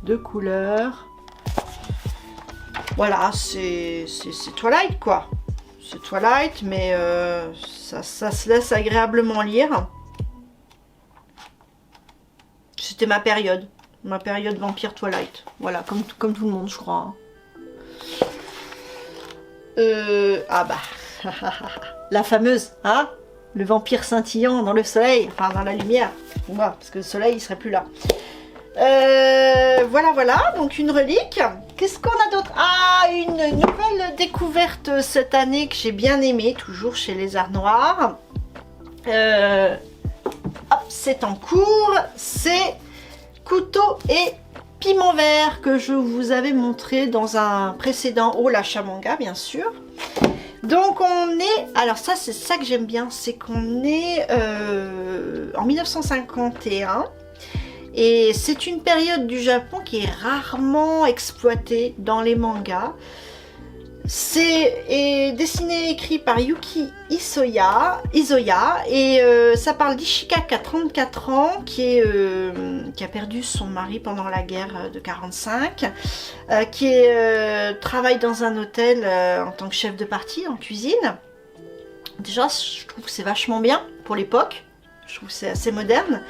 S1: de couleur. Voilà, c'est Twilight, quoi. C'est Twilight, mais ça se laisse agréablement lire. C'était ma période vampire Twilight. Voilà, comme tout le monde, je crois. Ah bah, la fameuse, hein, le vampire scintillant dans le soleil, enfin dans la lumière. Voilà, parce que le soleil, il serait plus là. Voilà, donc une relique. Qu'est-ce qu'on a d'autre? Ah, une nouvelle découverte cette année que j'ai bien aimée, toujours chez Les Arts Noirs. Hop, c'est en cours, c'est Couteau et Piment Vert que je vous avais montré dans un précédent haul achat manga, bien sûr. Donc on est, alors ça c'est ça que j'aime bien, c'est qu'on est en 1951. Et c'est une période du Japon qui est rarement exploitée dans les mangas. C'est dessiné et écrit par Yuki Isoya et ça parle d'Ishika qui a 34 ans, qui a perdu son mari pendant la guerre de 45, qui travaille dans un hôtel en tant que chef de partie en cuisine. Déjà, je trouve que c'est vachement bien pour l'époque. Je trouve que c'est assez moderne.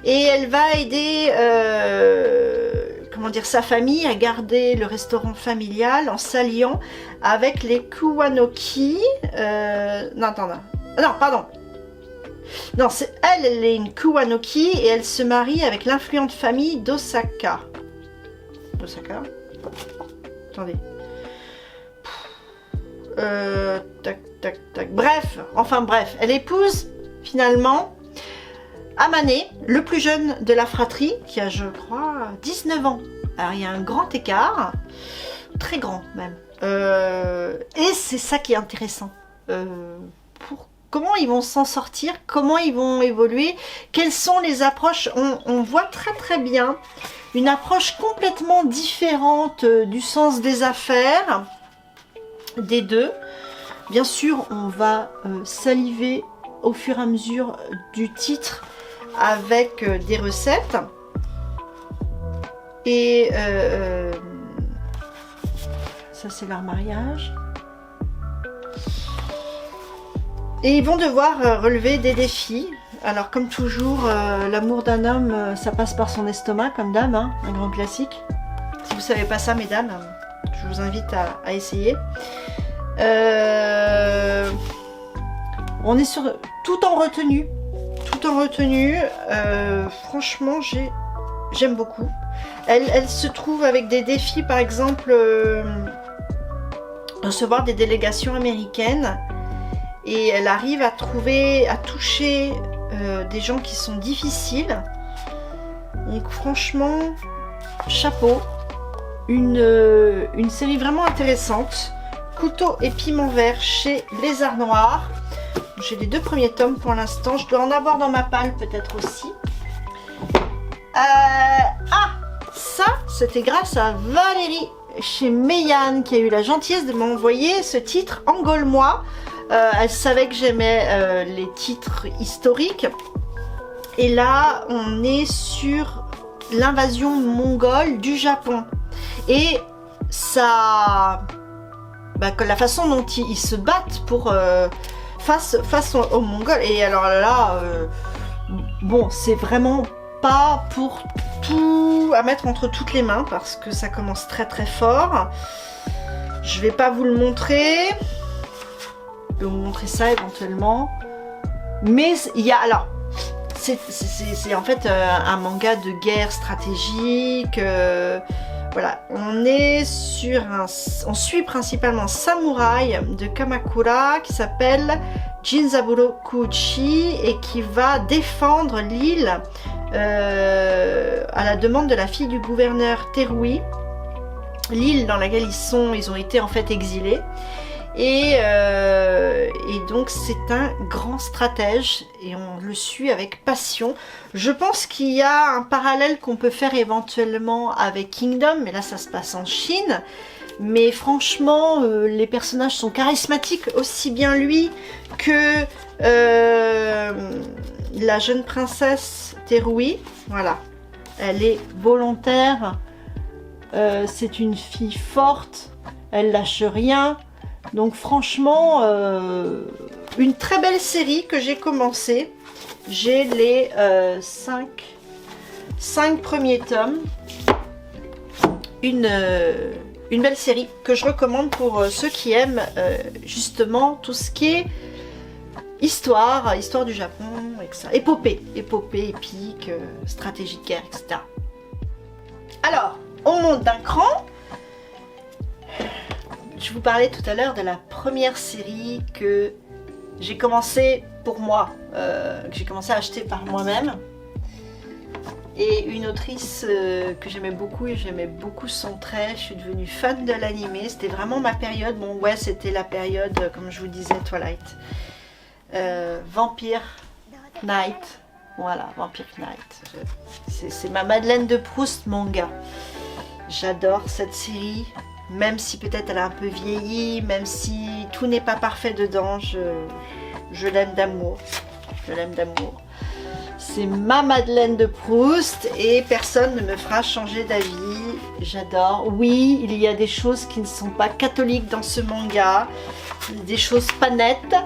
S1: Et elle va aider comment dire, sa famille à garder le restaurant familial en s'alliant avec les Kuwanoki. Non, attends, non, pardon. Non, c'est elle est une Kuwanoki et elle se marie avec l'influente famille d'Osaka. Osaka. Attendez. Tac. Bref, elle épouse finalement Amane, le plus jeune de la fratrie, qui a, je crois, 19 ans. Alors, il y a un grand écart, très grand même. Et c'est ça qui est intéressant. Comment ils vont s'en sortir, comment ils vont évoluer, quelles sont les approches. On voit très bien une approche complètement différente du sens des affaires des deux. Bien sûr, on va saliver au fur et à mesure du titre avec des recettes. Et ça, c'est leur mariage. Et ils vont devoir relever des défis. Alors, comme toujours, l'amour d'un homme, ça passe par son estomac, comme d'hab, hein, un grand classique. Si vous ne savez pas ça, mesdames, je vous invite à essayer. On est sur tout en retenue. Franchement, j'aime beaucoup. Elle se trouve avec des défis, par exemple, recevoir des délégations américaines. Et elle arrive à toucher des gens qui sont difficiles. Donc franchement, chapeau. Une série vraiment intéressante. Couteau et piment vert chez Les Arts Noirs. J'ai les 2 premiers tomes pour l'instant. Je dois en avoir dans ma palle peut-être aussi. Ça, c'était grâce à Valérie chez Meian qui a eu la gentillesse de m'envoyer ce titre en gaulois. Elle savait que j'aimais les titres historiques. Et là, on est sur l'invasion mongole du Japon. Et ça... que la façon dont ils se battent pour face aux Mongols. Et alors là, bon, c'est vraiment pas pour tout à mettre entre toutes les mains parce que ça commence très fort. Je vais pas vous le montrer. Je vais vous montrer ça éventuellement. Mais il y a... Alors, c'est en fait un manga de guerre stratégique. Voilà, on est sur on suit principalement un samouraï de Kamakura qui s'appelle Jinzaburo Kuuchi et qui va défendre l'île à la demande de la fille du gouverneur Terui. L'île dans laquelle ils ont été en fait exilés. Et donc c'est un grand stratège et on le suit avec passion. Je pense qu'il y a un parallèle qu'on peut faire éventuellement avec Kingdom, mais là ça se passe en Chine. Mais franchement, les personnages sont charismatiques, aussi bien lui que la jeune princesse Terui. Voilà, elle est volontaire, c'est une fille forte, elle lâche rien. Donc franchement, une très belle série que j'ai commencé. J'ai les 5 premiers tomes. Une belle série que je recommande pour ceux qui aiment justement tout ce qui est histoire du Japon, etc. Épopée épique, stratégie de guerre, etc. Alors, on monte d'un cran. Je vous parlais tout à l'heure de la première série que j'ai commencé pour moi, que j'ai commencé à acheter par moi-même. Et une autrice que j'aimais beaucoup, et j'aimais beaucoup son trait, je suis devenue fan de l'anime. C'était vraiment ma période, bon ouais, c'était la période, comme je vous disais, Twilight. Vampire Knight, voilà, Vampire Knight. C'est ma Madeleine de Proust manga. J'adore cette série. Même si peut-être elle a un peu vieilli, même si tout n'est pas parfait dedans, je l'aime d'amour. Je l'aime d'amour. C'est ma Madeleine de Proust et personne ne me fera changer d'avis. J'adore. Oui, il y a des choses qui ne sont pas catholiques dans ce manga, des choses pas nettes,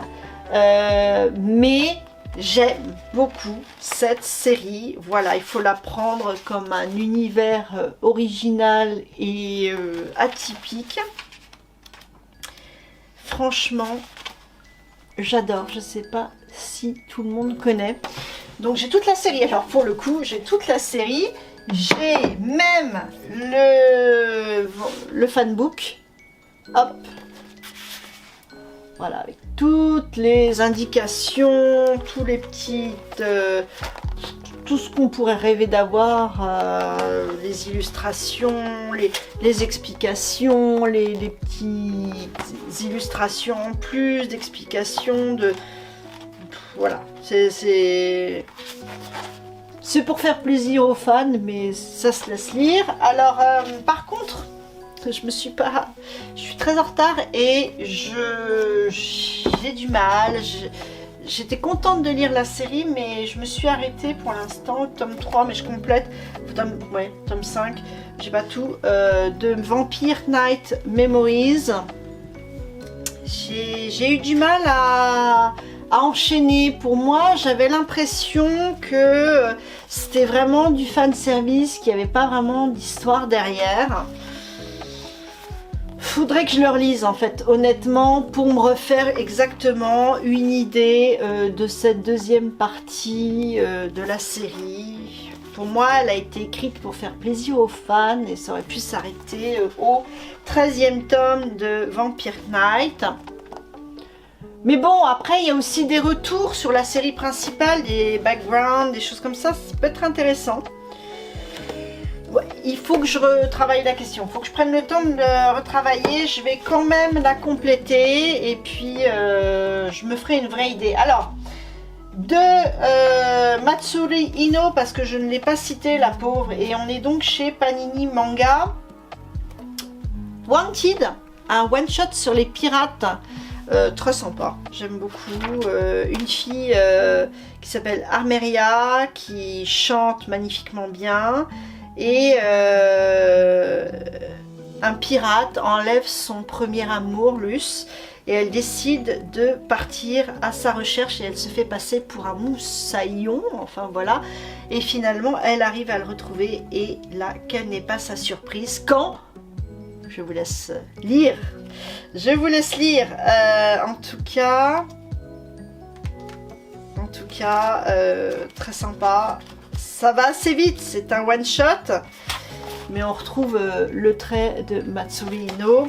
S1: mais J'aime beaucoup cette série. Voilà, il faut la prendre comme un univers original et atypique. Franchement, j'adore. Je ne sais pas si tout le monde connaît. Donc j'ai toute la série. Alors pour le coup, j'ai toute la série. J'ai même le fanbook. Hop. Voilà, avec toutes les indications, tous les petites, tout ce qu'on pourrait rêver d'avoir, les illustrations, les explications, les petites illustrations en plus, d'explications, voilà, c'est pour faire plaisir aux fans, mais ça se laisse lire. Alors, par contre, je suis très en retard et j'ai du mal. J'étais contente de lire la série, mais je me suis arrêtée pour l'instant, tome 3, mais je complète, tome 5, j'ai pas tout, de Vampire Knight Memories. J'ai eu du mal à enchaîner. Pour moi, j'avais l'impression que c'était vraiment du fanservice, qu'il n'y avait pas vraiment d'histoire derrière. Faudrait que je le relise en fait, honnêtement, pour me refaire exactement une idée de cette deuxième partie de la série. Pour moi, elle a été écrite pour faire plaisir aux fans et ça aurait pu s'arrêter au 13e tome de Vampire Knight. Mais bon, après, il y a aussi des retours sur la série principale, des backgrounds, des choses comme ça peut être intéressant. Ouais, il faut que je retravaille la question, il faut que je prenne le temps de le retravailler, je vais quand même la compléter et puis je me ferai une vraie idée. Alors, de Matsuri Ino, parce que je ne l'ai pas cité, la pauvre, et on est donc chez Panini Manga. Wanted, un one-shot sur les pirates, très sympa, j'aime beaucoup. Une fille qui s'appelle Armeria, qui chante magnifiquement bien. Et un pirate enlève son premier amour, Luce, et elle décide de partir à sa recherche et elle se fait passer pour un moussaillon, enfin voilà, et finalement elle arrive à le retrouver et là, quelle n'est pas sa surprise quand... Je vous laisse lire, en tout cas, très sympa. Ça va assez vite, c'est un one shot, mais on retrouve le trait de Matsuri Ino.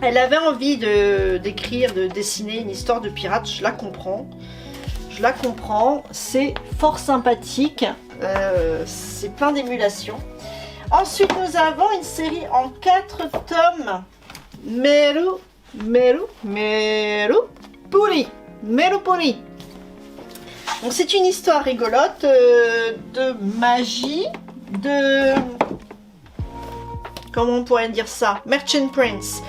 S1: Elle avait envie d'écrire, de dessiner une histoire de pirate, je la comprends, c'est fort sympathique, c'est plein d'émulation. Ensuite nous avons une série en 4 tomes, Meru Puri. Donc c'est une histoire rigolote de magie, comment on pourrait dire ça, Merchant Prince.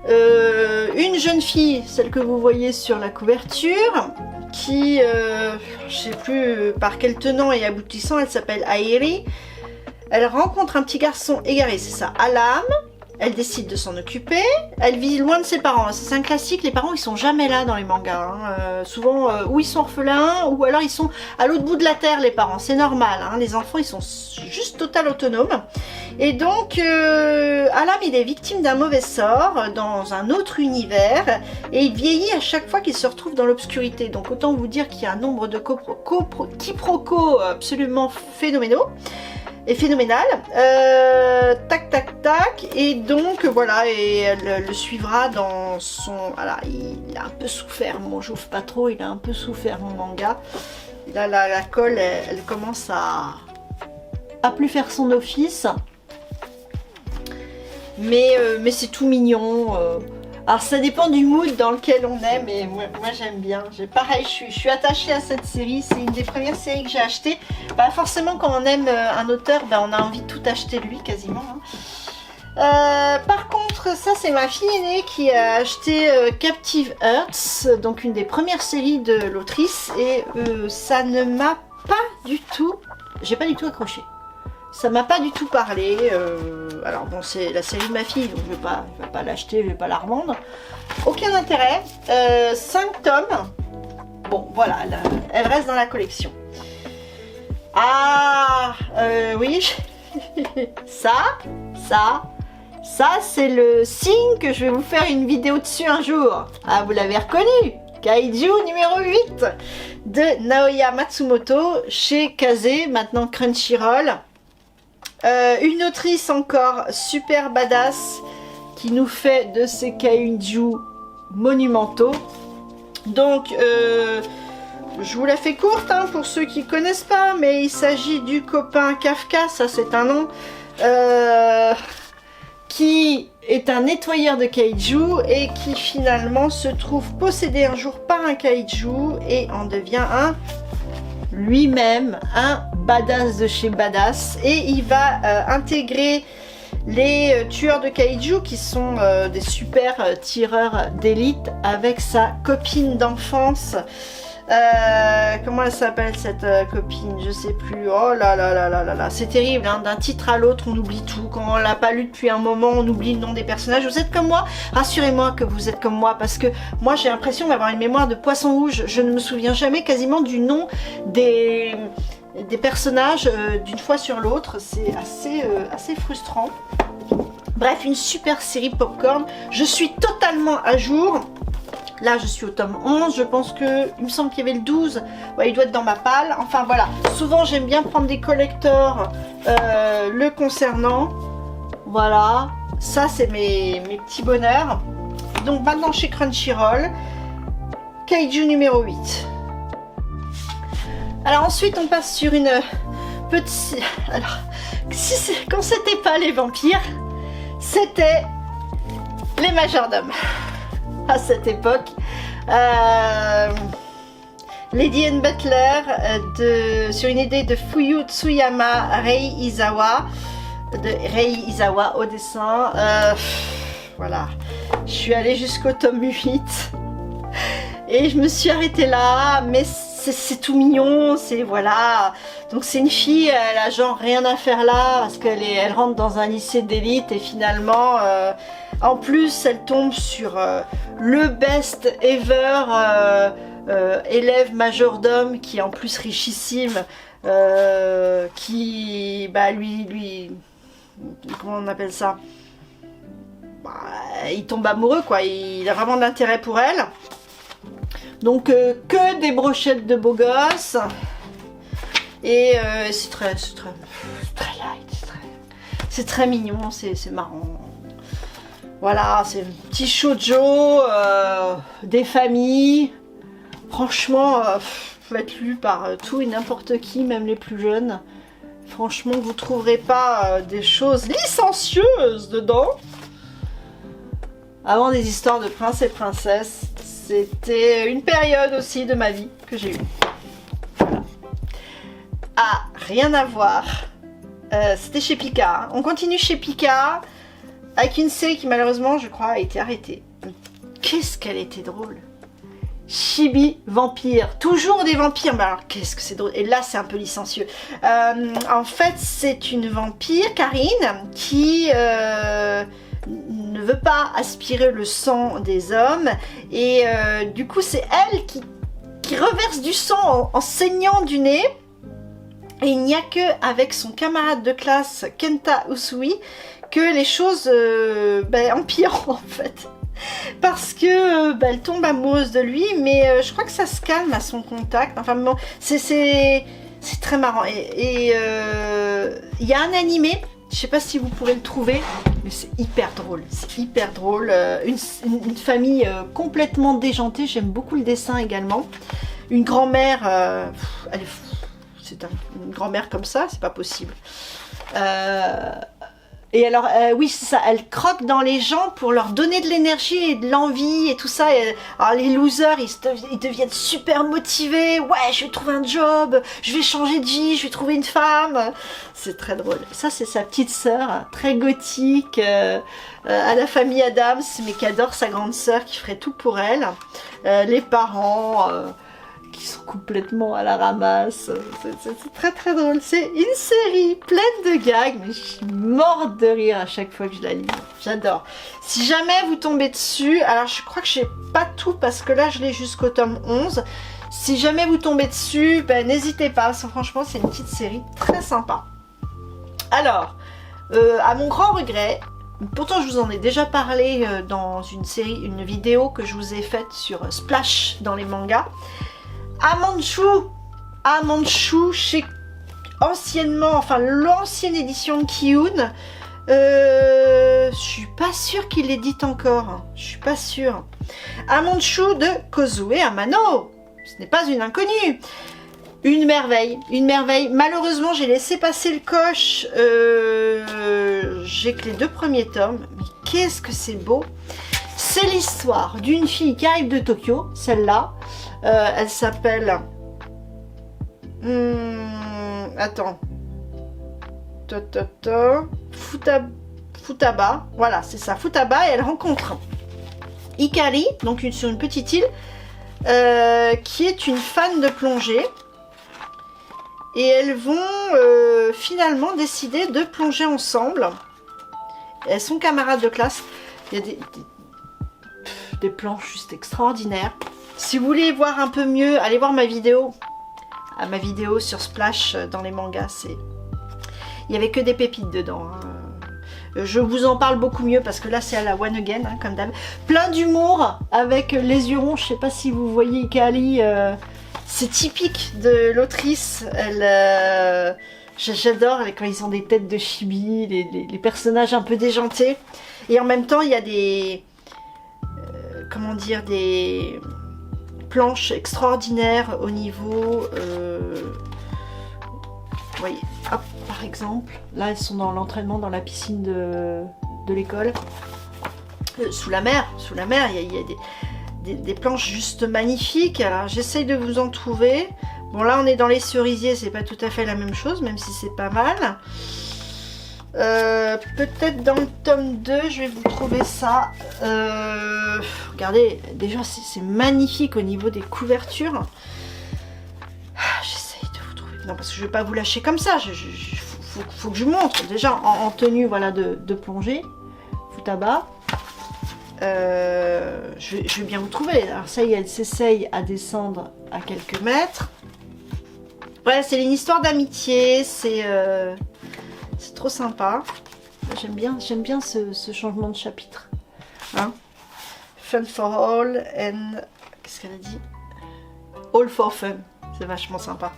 S1: Une jeune fille, celle que vous voyez sur la couverture, qui, je sais plus par quel tenant et aboutissant, elle s'appelle Airi. Elle rencontre un petit garçon égaré, c'est ça, Alam. Elle décide de s'en occuper, elle vit loin de ses parents, c'est un classique, les parents ils sont jamais là dans les mangas, hein. Souvent ou ils sont orphelins ou alors ils sont à l'autre bout de la terre les parents, c'est normal, hein. Les enfants ils sont juste total autonomes. Et donc Alam il est victime d'un mauvais sort dans un autre univers et il vieillit à chaque fois qu'il se retrouve dans l'obscurité, donc autant vous dire qu'il y a un nombre de quiproquos absolument phénoménal. Et donc voilà, et elle le suivra dans son... Voilà, il a un peu souffert, bon j'ouvre pas trop, il a un peu souffert mon manga. Là la colle, elle commence à plus faire son office. Mais c'est tout mignon. Alors ça dépend du mood dans lequel on est, mais moi j'aime bien. Pareil, je suis attachée à cette série, c'est une des premières séries que j'ai achetées. Bah, forcément quand on aime un auteur, bah, on a envie de tout acheter de lui quasiment. Hein. Par contre, ça c'est ma fille aînée qui a acheté Captive Hearts, donc une des premières séries de l'autrice, et ça ne m'a pas du tout, j'ai pas du tout accroché. Ça m'a pas du tout parlé, alors bon c'est la série de ma fille donc je vais pas l'acheter, je vais pas la revendre. Aucun intérêt, 5 tomes, bon, voilà, elle reste dans la collection. Ah, oui, ça, c'est le signe que je vais vous faire une vidéo dessus un jour. Ah, vous l'avez reconnu, Kaiju numéro 8 de Naoya Matsumoto chez Kazé, maintenant Crunchyroll. Une autrice encore super badass qui nous fait de ces kaiju monumentaux. Donc, je vous la fais courte hein, pour ceux qui ne connaissent pas, mais il s'agit du copain Kafka, ça c'est un nom, qui est un nettoyeur de kaiju et qui finalement se trouve possédé un jour par un kaiju et en devient lui-même un badass de chez badass, et il va intégrer les tueurs de kaiju qui sont des super tireurs d'élite avec sa copine d'enfance. Comment elle s'appelle cette copine? Je sais plus. Oh là là là là là là. C'est terrible, hein, d'un titre à l'autre on oublie tout. Quand on l'a pas lu depuis un moment, on oublie le nom des personnages. Vous êtes comme moi? Rassurez-moi que vous êtes comme moi, parce que moi j'ai l'impression d'avoir une mémoire de poisson rouge. Je ne me souviens jamais quasiment du nom des personnages d'une fois sur l'autre. C'est assez frustrant. Bref, une super série popcorn. Je suis totalement à jour. Là, je suis au tome 11. Je pense que, il me semble qu'il y avait le 12. Ouais, il doit être dans ma palle. Enfin, voilà. Souvent, j'aime bien prendre des collectors le concernant. Voilà. Ça, c'est mes petits bonheurs. Donc, maintenant, chez Crunchyroll, Kaiju numéro 8. Alors, ensuite, on passe sur une petite... Alors, quand c'était pas les vampires, c'était les majordomes. À cette époque, Lady and Butler sur une idée de Fuyu Tsuyama, Rei Izawa au dessin. Voilà, je suis allée jusqu'au tome 8 et je me suis arrêtée là, mais c'est tout mignon, c'est voilà. Donc c'est une fille, elle a genre rien à faire là parce elle rentre dans un lycée d'élite et finalement en plus elle tombe sur le best ever élève majordome qui est en plus richissime, qui bah lui comment on appelle ça, bah, il tombe amoureux quoi, il a vraiment de l'intérêt pour elle. Donc que des brochettes de beaux gosses et c'est très light, c'est très mignon, c'est marrant. Voilà, c'est un petit shoujo des familles. Franchement, peut être lu par tout et n'importe qui, même les plus jeunes. Franchement, vous trouverez pas des choses licencieuses dedans. Avant des histoires de princes et princesses, c'était une période aussi de ma vie que j'ai eue. Voilà. Ah, rien à voir. C'était chez Pika. On continue chez Pika avec une série qui malheureusement, je crois, a été arrêtée. Qu'est-ce qu'elle était drôle. Chibi Vampire, toujours des vampires, mais alors qu'est-ce que c'est drôle, et là c'est un peu licencieux. En fait c'est une vampire, Karine, qui ne veut pas aspirer le sang des hommes, et du coup c'est elle qui reverse du sang en saignant du nez, et il n'y a que avec son camarade de classe Kenta Usui que les choses empirent en fait. Parce que elle tombe amoureuse de lui, mais je crois que ça se calme à son contact. Enfin bon, c'est très marrant. Et il y a un animé, je sais pas si vous pourrez le trouver, mais c'est hyper drôle. C'est hyper drôle. Une famille complètement déjantée. J'aime beaucoup le dessin également. Une grand-mère, c'est une grand-mère comme ça, c'est pas possible. Et alors, oui, c'est ça, elle croque dans les gens pour leur donner de l'énergie et de l'envie et tout ça. Et, alors, les losers, ils deviennent super motivés. Ouais, je vais trouver un job, je vais changer de vie, je vais trouver une femme. C'est très drôle. Ça, c'est sa petite sœur, très gothique, à la famille Adams, mais qui adore sa grande sœur, qui ferait tout pour elle. Les parents... qui sont complètement à la ramasse. C'est très très drôle. C'est une série pleine de gags, mais je suis morte de rire à chaque fois que je la lis. J'adore. Si jamais vous tombez dessus, alors je crois que j'ai pas tout parce que là je l'ai jusqu'au tome 11. Si jamais vous tombez dessus, ben, n'hésitez pas, franchement c'est une petite série très sympa. Alors, à mon grand regret, pourtant je vous en ai déjà parlé dans une vidéo que je vous ai faite sur Splash dans les mangas, Amanchu chez anciennement, enfin l'ancienne édition de Kiyun, je suis pas sûre qu'il l'édite encore, je suis pas sûre. Amanchu de Kozue Amano, ce n'est pas une inconnue. Une merveille, une merveille. Malheureusement, j'ai laissé passer le coche. J'ai que les 2 premiers tomes. Mais qu'est-ce que c'est beau! C'est l'histoire d'une fille qui arrive de Tokyo, celle-là. Elle s'appelle... attends. Futaba. Voilà, c'est ça, Futaba. Et elle rencontre Hikari, donc sur une petite île, qui est une fan de plongée. Et elles vont finalement décider de plonger ensemble. Elles sont camarades de classe. Il y a des planches juste extraordinaires. Si vous voulez voir un peu mieux, allez voir ma vidéo. Ma vidéo sur Splash dans les mangas. Il n'y avait que des pépites dedans. Hein. Je vous en parle beaucoup mieux parce que là c'est à la one again, hein, comme d'hab. Plein d'humour avec les yeux ronds. Je ne sais pas si vous voyez Ikali. C'est typique de l'autrice. J'adore quand ils ont des têtes de chibi, les personnages un peu déjantés. Et en même temps, il y a des... comment dire, des planches extraordinaires au niveau... vous voyez, hop, par exemple, là elles sont dans l'entraînement dans la piscine de l'école. Sous la mer, il y a des planches juste magnifiques. Alors j'essaye de vous en trouver. Bon là on est dans les cerisiers, c'est pas tout à fait la même chose, même si c'est pas mal. Peut-être dans le tome 2 je vais vous trouver ça. Regardez, déjà c'est magnifique au niveau des couvertures. J'essaye de vous trouver. Non parce que je vais pas vous lâcher comme ça. Faut que je vous montre. Déjà en tenue voilà, de plongée. Futaba. Je vais bien vous trouver. Alors ça y est, elle s'essaye à descendre à quelques mètres. Ouais, c'est une histoire d'amitié. C'est trop sympa. J'aime bien ce changement de chapitre. Hein? Fun for all and... Qu'est-ce qu'elle a dit? All for fun. C'est vachement sympa.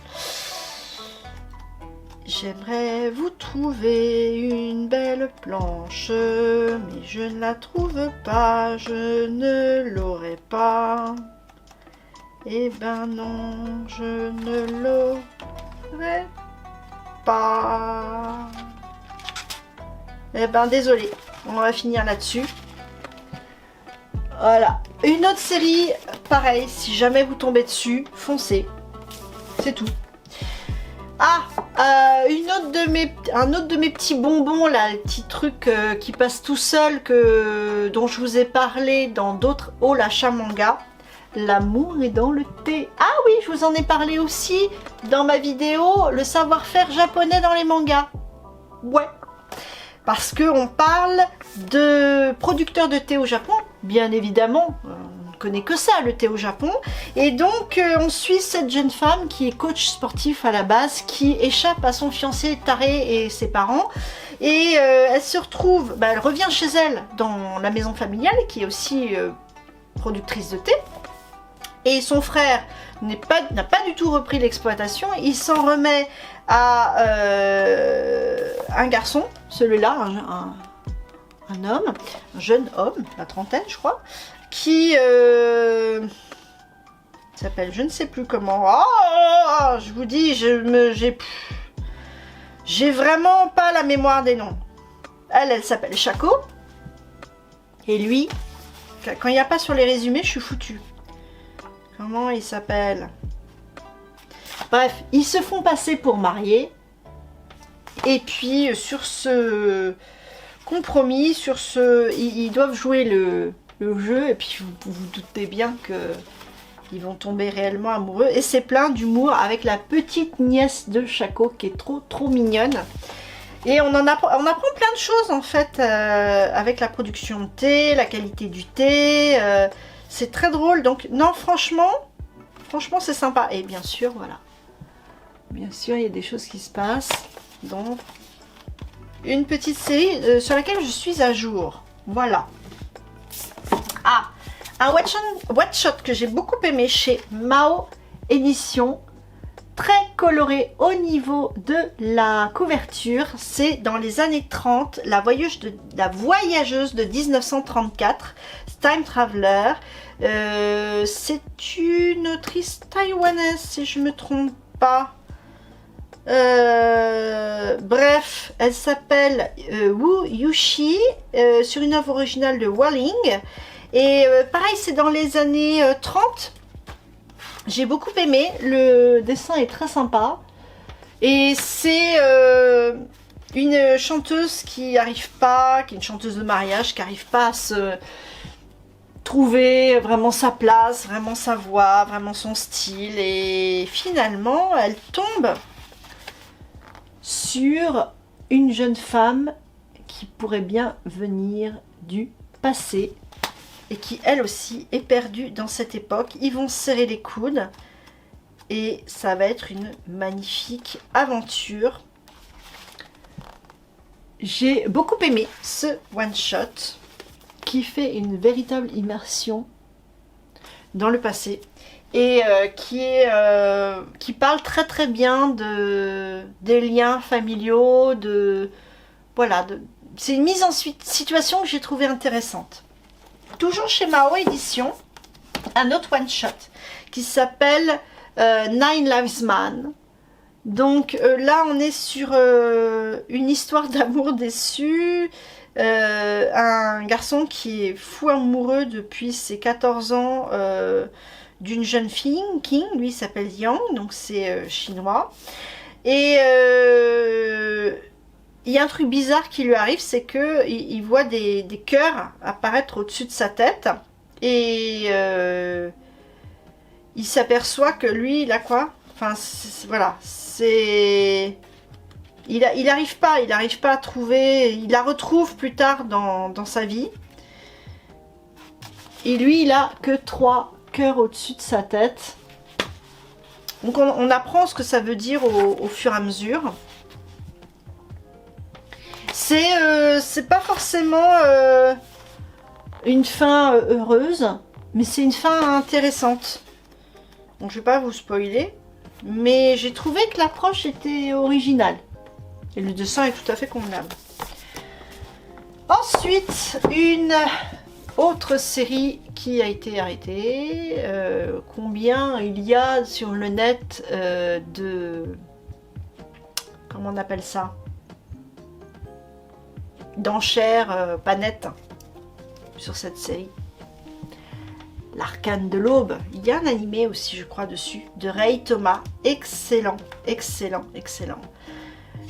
S1: J'aimerais vous trouver une belle planche, mais je ne la trouve pas, je ne l'aurai pas. Eh ben non, je ne l'aurai pas. Eh ben désolé, on va finir là-dessus. Voilà, une autre série, pareil, si jamais vous tombez dessus, foncez. C'est tout. Ah, un autre de mes petits bonbons là, les petits trucs qui passent tout seul, dont je vous ai parlé dans d'autres hauts l'achat manga. L'amour est dans le thé. Ah oui, je vous en ai parlé aussi dans ma vidéo, le savoir-faire japonais dans les mangas. Ouais, parce qu'on parle de producteurs de thé au Japon, bien évidemment. On ne connaît que ça, le thé au Japon. Et donc, on suit cette jeune femme qui est coach sportif à la base, qui échappe à son fiancé taré et ses parents. Et elle se retrouve, elle revient chez elle dans la maison familiale, qui est aussi productrice de thé. Et son frère n'a pas du tout repris l'exploitation. Il s'en remet à un garçon, celui-là, un homme, un jeune homme, la trentaine je crois, qui s'appelle je ne sais plus comment. Oh, je vous dis, j'ai vraiment pas la mémoire des noms. Elle s'appelle Chaco. Et lui, quand il n'y a pas sur les résumés, je suis foutue. Comment il s'appelle? Bref, ils se font passer pour mariés. Et puis sur ce compromis, ils doivent jouer le jeu. Et puis vous vous doutez bien qu'ils vont tomber réellement amoureux. Et c'est plein d'humour avec la petite nièce de Chaco qui est trop mignonne. Et on apprend plein de choses en fait avec la production de thé, la qualité du thé. C'est très drôle. Donc non, franchement, franchement c'est sympa. Et bien sûr, voilà. Bien sûr, il y a des choses qui se passent. Donc, une petite série sur laquelle je suis à jour. Voilà. Ah, un one shot que j'ai beaucoup aimé chez Mao Édition. Très coloré au niveau de la couverture. C'est dans les années 30, la voyageuse de 1934, Time Traveler. C'est une autrice taïwanaise, si je ne me trompe pas. Bref, elle s'appelle Wu Yushi, sur une œuvre originale de Walling. Et pareil, c'est dans les années 30. J'ai beaucoup aimé, le dessin est très sympa. Et c'est une chanteuse qui n'arrive pas, qui est une chanteuse de mariage, qui n'arrive pas à se trouver vraiment sa place, vraiment sa voix, vraiment son style. Et finalement, elle tombe sur une jeune femme qui pourrait bien venir du passé. Et qui elle aussi est perdue dans cette époque. Ils vont se serrer les coudes et ça va être une magnifique aventure. J'ai beaucoup aimé ce one shot qui fait une véritable immersion dans le passé et qui parle très très bien des liens familiaux, voilà, c'est une mise en situation que j'ai trouvé intéressante. Toujours chez Mao Édition, un autre one shot qui s'appelle Nine Lives Man. Donc là on est sur une histoire d'amour déçu, un garçon qui est fou amoureux depuis ses 14 ans d'une jeune fille, King, lui s'appelle Yang, donc c'est chinois. Et il y a un truc bizarre qui lui arrive, c'est que il voit des cœurs apparaître au-dessus de sa tête. Et il s'aperçoit que lui, il a quoi? Enfin, voilà, c'est... Il n'arrive pas à trouver... Il la retrouve plus tard dans sa vie. Et lui, il a que 3 cœurs au-dessus de sa tête. Donc on apprend ce que ça veut dire au fur et à mesure. C'est pas forcément une fin heureuse, mais c'est une fin intéressante. Donc je vais pas vous spoiler, mais j'ai trouvé que l'approche était originale. Et le dessin est tout à fait convenable. Ensuite, une autre série qui a été arrêtée. Combien il y a sur le net de... Comment on appelle ça? D'enchères pas nettes sur cette série. L'Arcane de l'Aube. Il y a un animé aussi, je crois, dessus, de Ray Thomas. Excellent, excellent, excellent.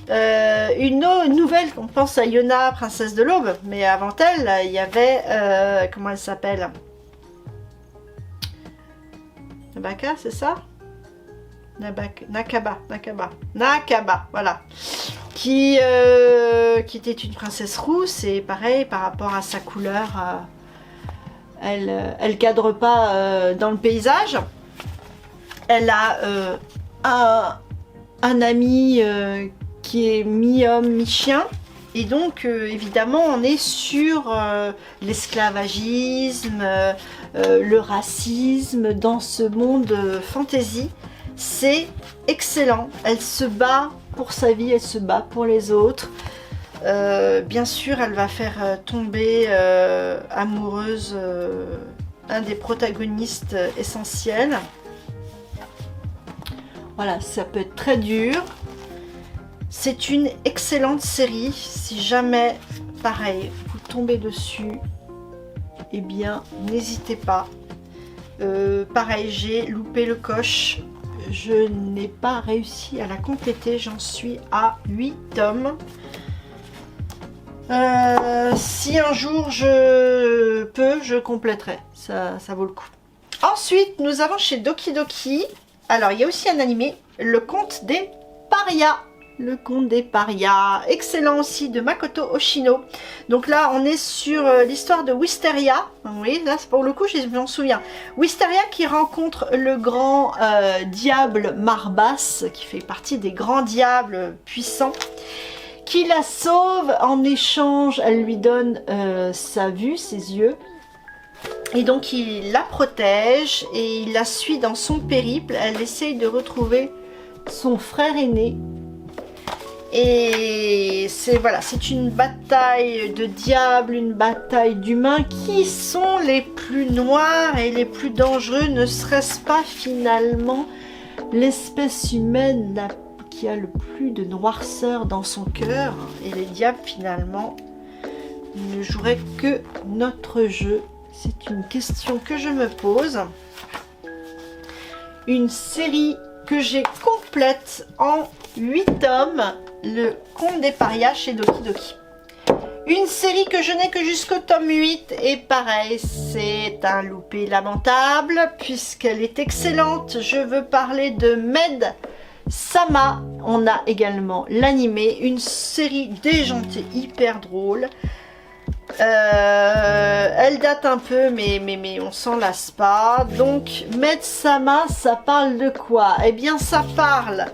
S1: Une nouvelle, on pense à Yona, princesse de l'Aube, mais avant elle, il y avait, comment elle s'appelle? Nabaka, c'est ça? Nakaba, voilà. Qui était une princesse rousse, et pareil, par rapport à sa couleur, elle cadre pas dans le paysage. Elle a un ami qui est mi-homme, mi-chien. Et donc, évidemment, on est sur l'esclavagisme, le racisme dans ce monde fantasy. C'est excellent. Elle se bat pour sa vie, elle se bat pour les autres. Bien sûr, elle va faire tomber amoureuse un des protagonistes essentiels. Voilà, ça peut être très dur. C'est une excellente série. Si jamais, pareil, vous tombez dessus, eh bien, n'hésitez pas. Pareil, j'ai loupé le coche. Je n'ai pas réussi à la compléter. J'en suis à 8 tomes. Si un jour je peux, je compléterai. Ça vaut le coup. Ensuite, nous avons chez Doki Doki. Alors, il y a aussi un animé, Le Conte des Parias. Le Conte des Parias, excellent aussi de Makoto Oshino. Donc là on est sur l'histoire de Wisteria. Oui, là pour le coup je m'en souviens. Wisteria qui rencontre le grand diable Marbas, qui fait partie des grands diables puissants, qui la sauve. En échange elle lui donne sa vue, ses yeux. Et donc il la protège et il la suit dans son périple. Elle essaye de retrouver son frère aîné. Et c'est voilà, c'est une bataille de diables, une bataille d'humains. Qui sont les plus noirs et les plus dangereux? Ne serait-ce pas finalement l'espèce humaine qui a le plus de noirceur dans son cœur? Et les diables finalement ne joueraient que notre jeu? C'est une question que je me pose. Une série que j'ai complète en 8 tomes, le Conte des Parias chez Doki Doki. Une série que je n'ai que jusqu'au tome 8 et pareil, c'est un loupé lamentable puisqu'elle est excellente. Je veux parler de Med Sama. On a également l'animé, une série déjantée, hyper drôle. Elle date un peu mais on s'en lasse pas. Donc Med Sama, ça parle de quoi? Eh bien ça parle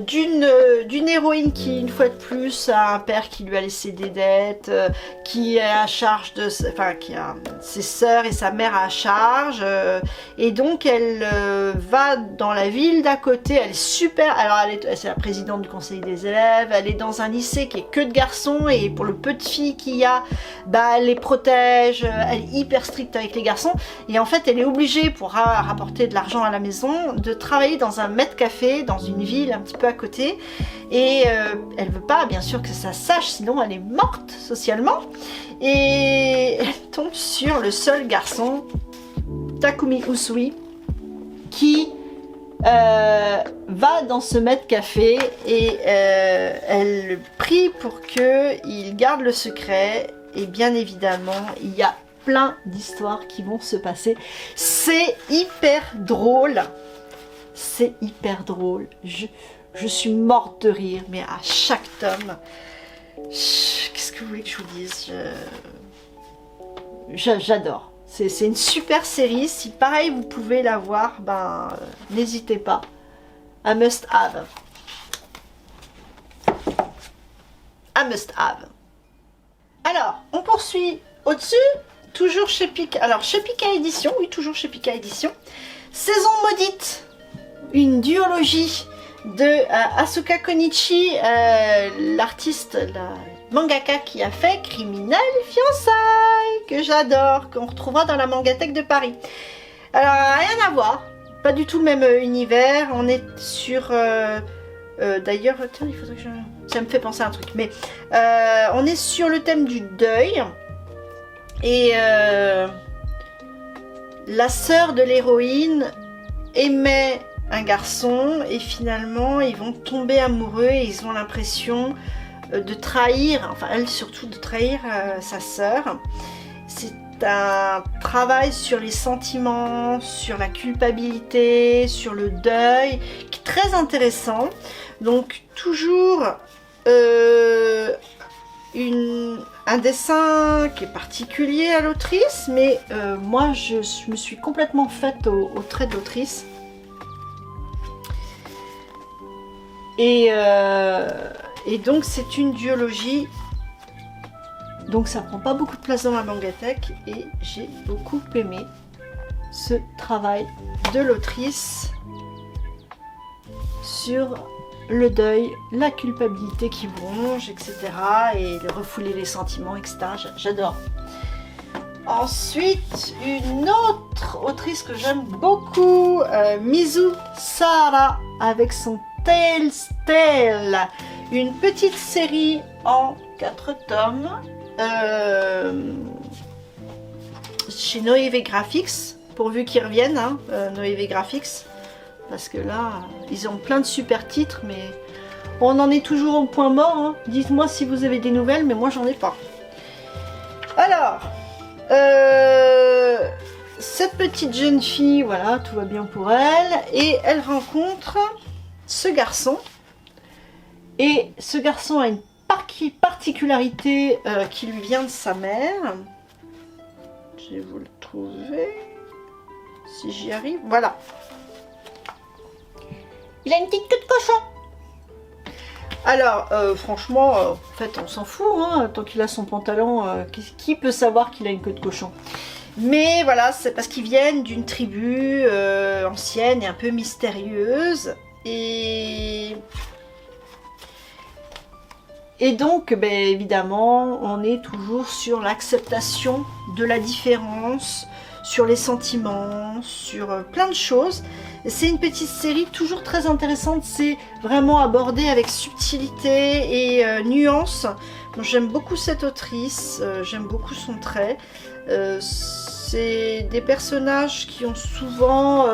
S1: d'une héroïne qui, une fois de plus, a un père qui lui a laissé des dettes, qui est à charge de, enfin qui a ses sœurs et sa mère à charge, et donc elle va dans la ville d'à côté. Elle est super, alors c'est la présidente du conseil des élèves, elle est dans un lycée qui est que de garçons, et pour le peu de filles qu'il y a, bah elle les protège, elle est hyper stricte avec les garçons, et en fait elle est obligée, pour rapporter de l'argent à la maison, de travailler dans un maître café dans une ville un petit peu à côté, et elle veut pas bien sûr que ça sache, sinon elle est morte socialement. Et elle tombe sur le seul garçon, Takumi Usui, qui va dans ce maître café, et elle prie pour qu'il garde le secret. Et bien évidemment il y a plein d'histoires qui vont se passer. C'est hyper drôle. C'est hyper drôle. Je suis morte de rire, mais à chaque tome. Qu'est-ce que vous voulez que je vous dise? J'adore. C'est une super série. Si pareil vous pouvez la voir, ben n'hésitez pas. A must have. A must have. Alors, on poursuit au-dessus. Toujours chez Pika. Alors, chez Pika Édition. Oui, toujours chez Pika Édition. Saison maudite. Une duologie de Asuka Konichi, l'artiste, la mangaka qui a fait Criminel Fiançailles, que j'adore, qu'on retrouvera dans la Mangatech de Paris. Alors, rien à voir, pas du tout le même univers. On est sur... d'ailleurs, tiens, il faudrait que ça me fait penser à un truc. Mais on est sur le thème du deuil. Et la sœur de l'héroïne aimait un garçon, et finalement ils vont tomber amoureux, et ils ont l'impression de trahir, enfin elle surtout, de trahir sa sœur. C'est un travail sur les sentiments, sur la culpabilité, sur le deuil, qui est très intéressant. Donc toujours un dessin qui est particulier à l'autrice, mais moi je me suis complètement faite au trait de l'autrice. Et donc c'est une duologie, donc ça prend pas beaucoup de place dans la Mangatech, et j'ai beaucoup aimé ce travail de l'autrice sur le deuil, la culpabilité qui ronge, etc. et de refouler les sentiments, etc. J'adore. Ensuite, une autre autrice que j'aime beaucoup, Mizu Sahara, avec son Tales Tale, une petite série en 4 tomes chez Noévé Graphics, pourvu qu'ils reviennent, hein, Noévé Graphics, parce que là ils ont plein de super titres, mais on en est toujours au point mort, hein. Dites-moi si vous avez des nouvelles, mais moi j'en ai pas. Alors cette petite jeune fille, voilà, tout va bien pour elle, et elle rencontre ce garçon Et ce garçon a une particularité qui lui vient de sa mère. Je vais vous le trouver. Si j'y arrive, voilà. Il a une petite queue de cochon. Alors, franchement, en fait, on s'en fout, hein, tant qu'il a son pantalon, qui peut savoir qu'il a une queue de cochon? Mais voilà, c'est parce qu'ils viennent d'une tribu ancienne et un peu mystérieuse. Et donc, ben, évidemment, on est toujours sur l'acceptation de la différence, sur les sentiments, sur plein de choses. C'est une petite série toujours très intéressante, c'est vraiment abordé avec subtilité et nuance. J'aime beaucoup cette autrice, j'aime beaucoup son trait. C'est des personnages qui ont souvent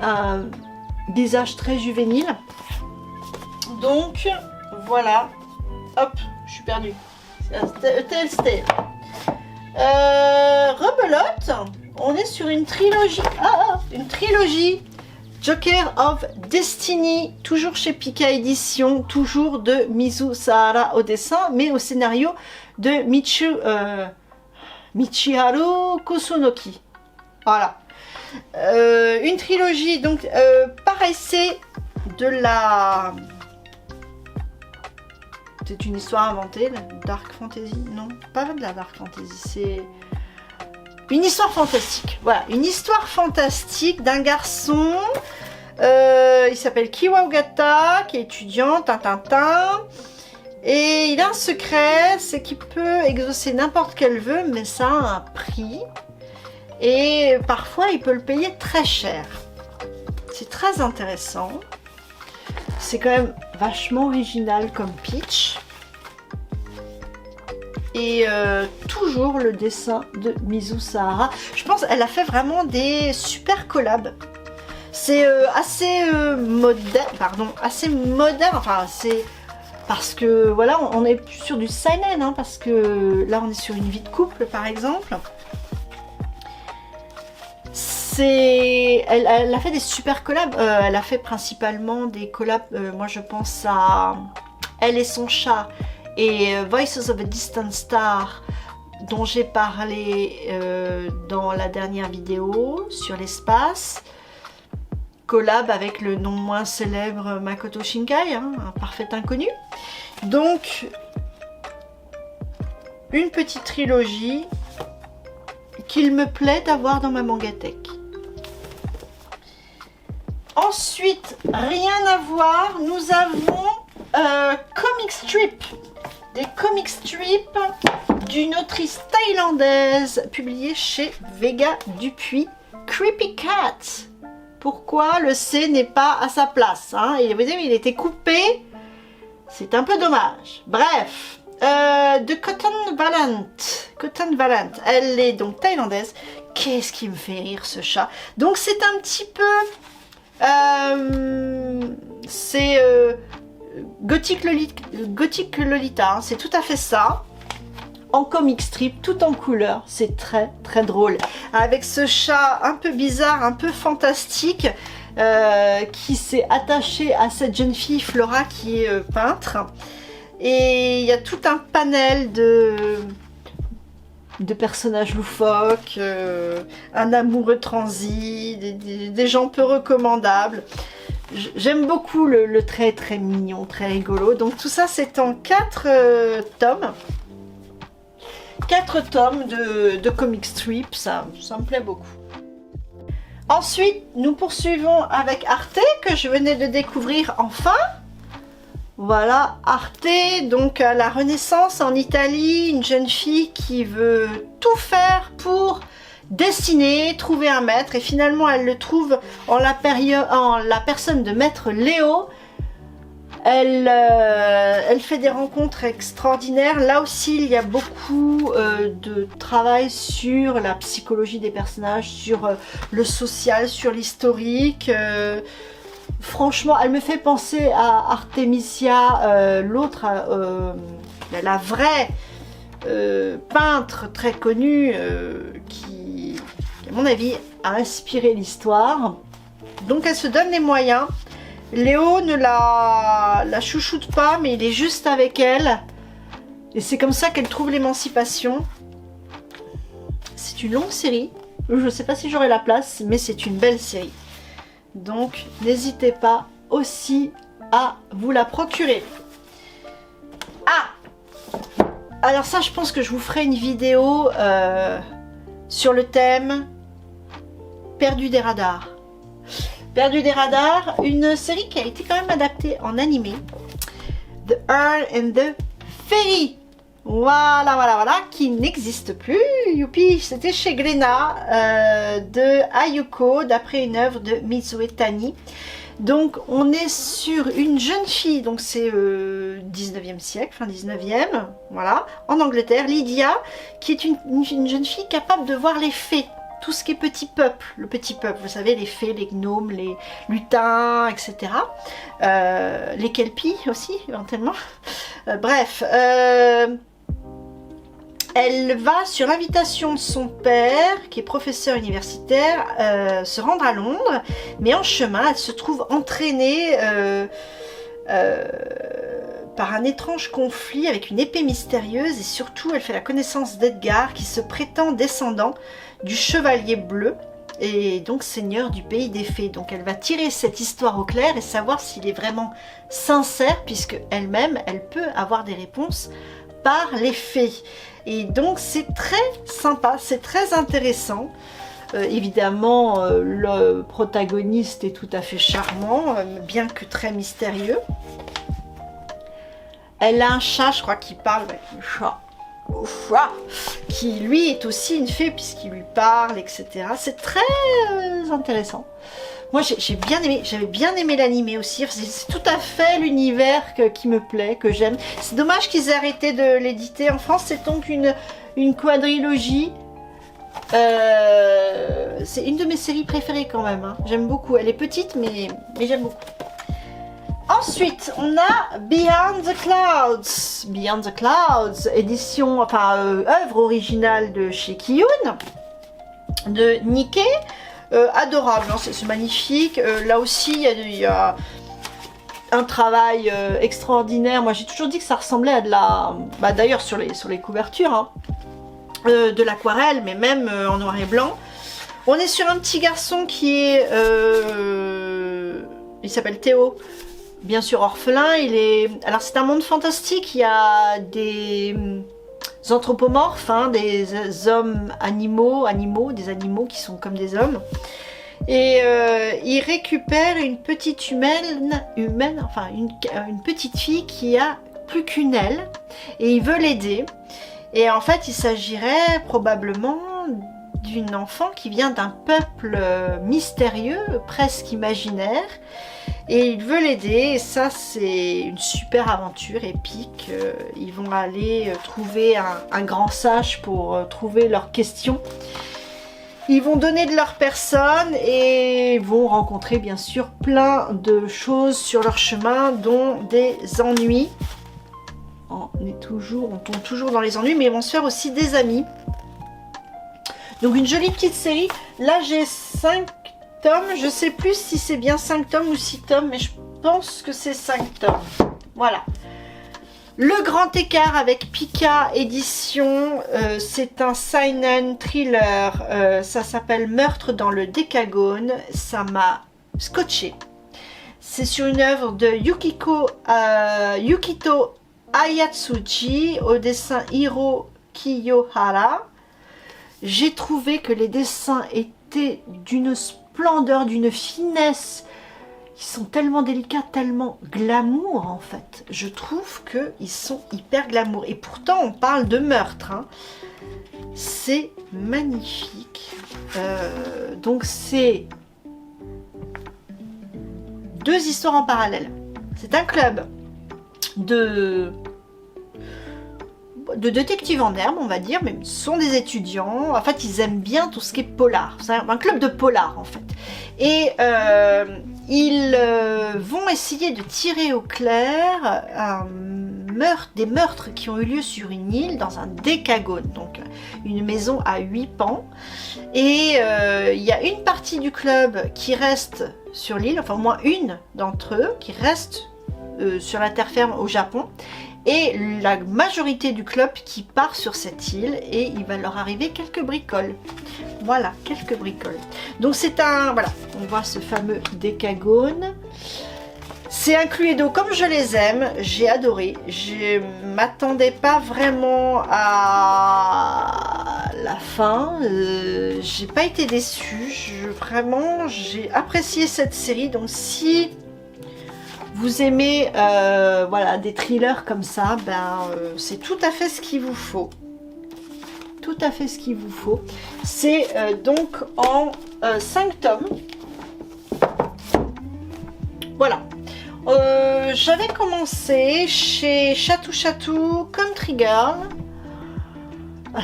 S1: un visage très juvénile. Donc, voilà. Hop, je suis perdue. Tale Stale. Rebelote, on est sur une trilogie. Une trilogie. Joker of Destiny, toujours chez Pika Édition, toujours de Mizu Sahara au dessin, mais au scénario de Michiharu Kusunoki. Voilà. Une trilogie, donc pareil, c'est de la... C'est une histoire inventée, la dark fantasy. Non, pas de la dark fantasy, c'est une histoire fantastique. Voilà, une histoire fantastique d'un garçon. Il s'appelle Kiwa Ogata, qui est étudiant, Tintin. Et il a un secret, c'est qu'il peut exaucer n'importe quel vœu, mais ça a un prix. Et parfois, il peut le payer très cher. C'est très intéressant. C'est quand même vachement original comme pitch. Et toujours le dessin de Mizu Sahara. Je pense qu'elle a fait vraiment des super collabs. C'est assez moderne, enfin c'est parce que voilà, on est plus sur du seinen, hein, parce que là on est sur une vie de couple par exemple. Elle a fait des super collabs, elle a fait principalement des collabs, moi je pense à Elle et son chat et Voices of a Distant Star, dont j'ai parlé dans la dernière vidéo sur l'espace. Collab avec le non moins célèbre Makoto Shinkai, hein, un parfait inconnu. Donc, une petite trilogie qu'il me plaît d'avoir dans ma mangathèque. Ensuite, rien à voir, nous avons comic strip. Des comic strips d'une autrice thaïlandaise publiée chez Vega Dupuis, Creepy Cat. Pourquoi le C n'est pas à sa place, hein? Et vous savez, il était coupé, c'est un peu dommage. Bref, de Cotton Valent, elle est donc thaïlandaise. Qu'est-ce qui me fait rire ce chat? Donc c'est un petit peu, c'est Gothic Lolita, hein, c'est tout à fait ça. En comic strip, tout en couleur, c'est très très drôle. Avec ce chat un peu bizarre, un peu fantastique, qui s'est attaché à cette jeune fille Flora qui est peintre. Et il y a tout un panel de personnages loufoques, un amoureux transi, des gens peu recommandables. J'aime beaucoup le trait très mignon, très rigolo. Donc tout ça c'est en 4 tomes. 4 tomes de comic strip, ça me plaît beaucoup. Ensuite, nous poursuivons avec Arte, que je venais de découvrir enfin. Voilà, Arte, donc à la Renaissance en Italie, une jeune fille qui veut tout faire pour dessiner, trouver un maître, et finalement elle le trouve en la personne de maître Léo. Elle fait des rencontres extraordinaires. Là aussi, il y a beaucoup de travail sur la psychologie des personnages, sur le social, sur l'historique. Franchement, elle me fait penser à Artemisia, l'autre, la vraie peintre très connue qui, à mon avis, a inspiré l'histoire. Donc elle se donne les moyens Léo ne la chouchoute pas, mais il est juste avec elle. Et c'est comme ça qu'elle trouve l'émancipation. C'est une longue série. Je ne sais pas si j'aurai la place, mais c'est une belle série. Donc, n'hésitez pas aussi à vous la procurer. Ah! Alors ça, je pense que je vous ferai une vidéo sur le thème Perdu des radars. Perdu des radars, une série qui a été quand même adaptée en animé. The Earl and the Fairy. Voilà, qui n'existe plus. Youpi, c'était chez Glénat de Ayuko, d'après une œuvre de Mizue Tani. Donc on est sur une jeune fille, donc c'est 19e siècle, fin 19e, voilà, en Angleterre, Lydia, qui est une jeune fille capable de voir les fées. Tout ce qui est petit peuple, le petit peuple, vous savez, les fées, les gnomes, les lutins, etc. Les kelpies aussi, éventuellement. Bref, elle va, sur l'invitation de son père, qui est professeur universitaire, se rendre à Londres, mais en chemin, elle se trouve entraînée par un étrange conflit avec une épée mystérieuse, et surtout, elle fait la connaissance d'Edgar, qui se prétend descendant du chevalier bleu, et donc seigneur du pays des fées. Donc elle va tirer cette histoire au clair et savoir s'il est vraiment sincère, puisque elle-même, elle peut avoir des réponses par les fées. Et donc c'est très sympa, c'est très intéressant. Évidemment, le protagoniste est tout à fait charmant, bien que très mystérieux. Elle a un chat, je crois, qui parle, ouais, le chat. Qui lui est aussi une fée puisqu'il lui parle, etc. C'est très intéressant. Moi j'ai bien aimé, j'avais bien aimé l'animé aussi. C'est tout à fait l'univers qui me plaît, que j'aime. C'est dommage qu'ils aient arrêté de l'éditer en France. C'est donc une quadrilogie. C'est une de mes séries préférées quand même, hein. J'aime beaucoup. Elle est petite mais j'aime beaucoup. Ensuite, on a Beyond the Clouds. Beyond the Clouds, édition, enfin, œuvre originale de chez Kiyun, de Nikkei. Adorable, hein, c'est magnifique. Là aussi, il y a un travail extraordinaire. Moi, j'ai toujours dit que ça ressemblait à de la... Bah, d'ailleurs, sur les couvertures, hein, de l'aquarelle, mais même en noir et blanc. On est sur un petit garçon qui est... il s'appelle Théo. Bien sûr orphelin, alors c'est un monde fantastique, il y a des anthropomorphes, hein, des hommes animaux, des animaux qui sont comme des hommes. Et il récupère une petite humaine, enfin une petite fille qui a plus qu'une aile, et il veut l'aider. Et en fait il s'agirait probablement d'une enfant qui vient d'un peuple mystérieux, presque imaginaire. Et il veut l'aider, et ça c'est une super aventure épique. Ils vont aller trouver un grand sage pour trouver leurs questions. Ils vont donner de leur personne et vont rencontrer bien sûr plein de choses sur leur chemin, dont des ennuis. On tombe toujours dans les ennuis, mais ils vont se faire aussi des amis. Donc une jolie petite série. Là j'ai 5 tomes, je sais plus si c'est bien 5 tomes ou 6 tomes, mais je pense que c'est 5 tomes. Voilà. Le grand écart avec Pika édition, c'est un seinen thriller, ça s'appelle Meurtre dans le Décagone, ça m'a scotché. C'est sur une œuvre de Yukito Ayatsuji, au dessin Hiro Kiyohara. J'ai trouvé que les dessins étaient d'une splendeur, d'une finesse. Ils sont tellement délicats, tellement glamour en fait. Je trouve qu'ils sont hyper glamour. Et pourtant on parle de meurtre, hein. C'est magnifique. Donc c'est 2 histoires en parallèle. C'est un club de détectives en herbe, on va dire, mais ce sont des étudiants. En fait, ils aiment bien tout ce qui est polar. C'est un club de polar, en fait. Et ils vont essayer de tirer au clair des meurtres qui ont eu lieu sur une île, dans un décagone, donc une maison à 8 pans. Et il y a une partie du club qui reste sur l'île, enfin au moins une d'entre eux qui reste sur la terre ferme au Japon, et la majorité du club qui part sur cette île, et il va leur arriver quelques bricoles. Voilà, quelques bricoles. Donc c'est un... Voilà, on voit ce fameux décagone. C'est un Cluedo comme je les aime, j'ai adoré. Je m'attendais pas vraiment à la fin, j'ai pas été déçue. Vraiment, j'ai apprécié cette série. Donc si vous aimez voilà, des thrillers comme ça, c'est tout à fait ce qu'il vous faut. Tout à fait ce qu'il vous faut. C'est donc en 5 tomes. Voilà. J'avais commencé chez Chatou Chatou Country Girl.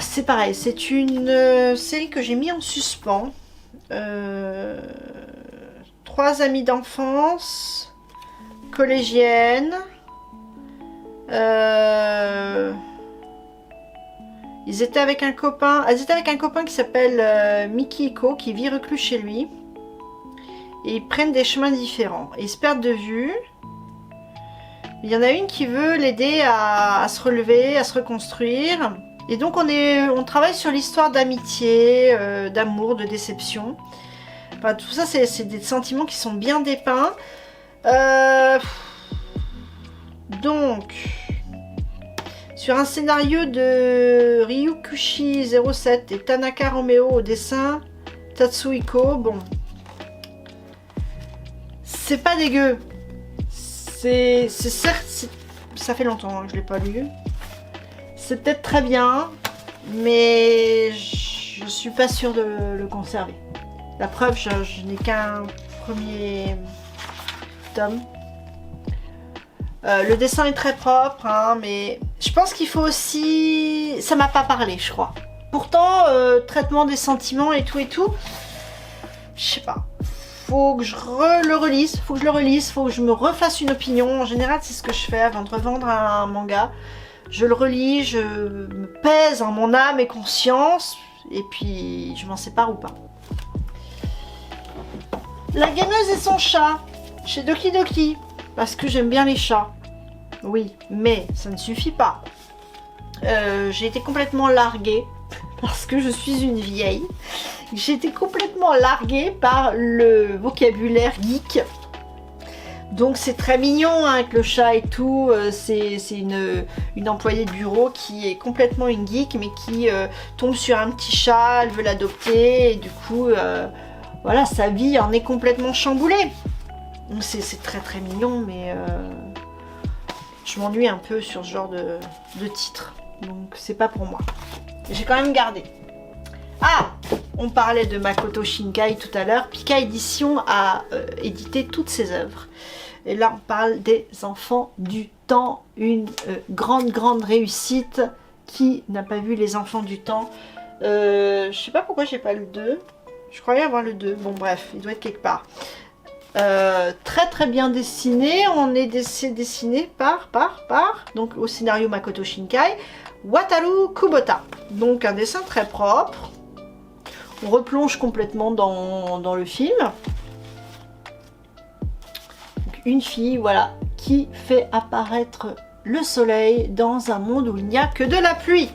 S1: C'est pareil, c'est une série que j'ai mis en suspens. 3 amies d'enfance, collégiennes. Elles étaient avec un copain qui s'appelle Mikiko, qui vit reclus chez lui. Et ils prennent des chemins différents. Ils se perdent de vue. Il y en a une qui veut l'aider à se relever, à se reconstruire. Et donc on travaille sur l'histoire d'amitié, d'amour, de déception. Enfin, tout ça, c'est des sentiments qui sont bien dépeints. Donc, sur un scénario de Ryukushi07 et Tanaka Romeo au dessin, Tatsuhiko, bon... C'est pas dégueu. C'est certes... Ça fait longtemps que je l'ai pas lu. C'est peut-être très bien, mais je suis pas sûre de le conserver. La preuve, je n'ai qu'un premier tome. Le dessin est très propre, hein, mais je pense qu'il faut aussi... Ça m'a pas parlé, je crois. Pourtant, traitement des sentiments et tout, je sais pas. Faut que je le relise, faut que je me refasse une opinion. En général, c'est ce que je fais avant de revendre un manga. Je le relis, je me pèse en mon âme et conscience, et puis je m'en sépare ou pas. La gameuse et son chat, chez Doki Doki, parce que j'aime bien les chats. Oui, mais ça ne suffit pas. J'ai été complètement larguée, parce que je suis une vieille. J'ai été complètement larguée par le vocabulaire geek. Donc c'est très mignon hein, avec le chat et tout. C'est une employée de bureau qui est complètement une geek, mais qui tombe sur un petit chat, elle veut l'adopter, et du coup, voilà, sa vie en est complètement chamboulée. Donc c'est très très mignon, mais je m'ennuie un peu sur ce genre de titre. Donc c'est pas pour moi. J'ai quand même gardé. Ah, on parlait de Makoto Shinkai tout à l'heure. Pika Édition a édité toutes ses œuvres. Et là, on parle des Enfants du Temps. Une grande réussite. Qui n'a pas vu les Enfants du Temps? Je sais pas pourquoi j'ai pas le 2. Je croyais avoir le 2. Bon, bref, il doit être quelque part. Très bien dessiné. On est dessiné par. Donc, au scénario Makoto Shinkai. Wataru Kubota. Donc, un dessin très propre. On replonge complètement dans le film. Donc, une fille, voilà, qui fait apparaître le soleil dans un monde où il n'y a que de la pluie.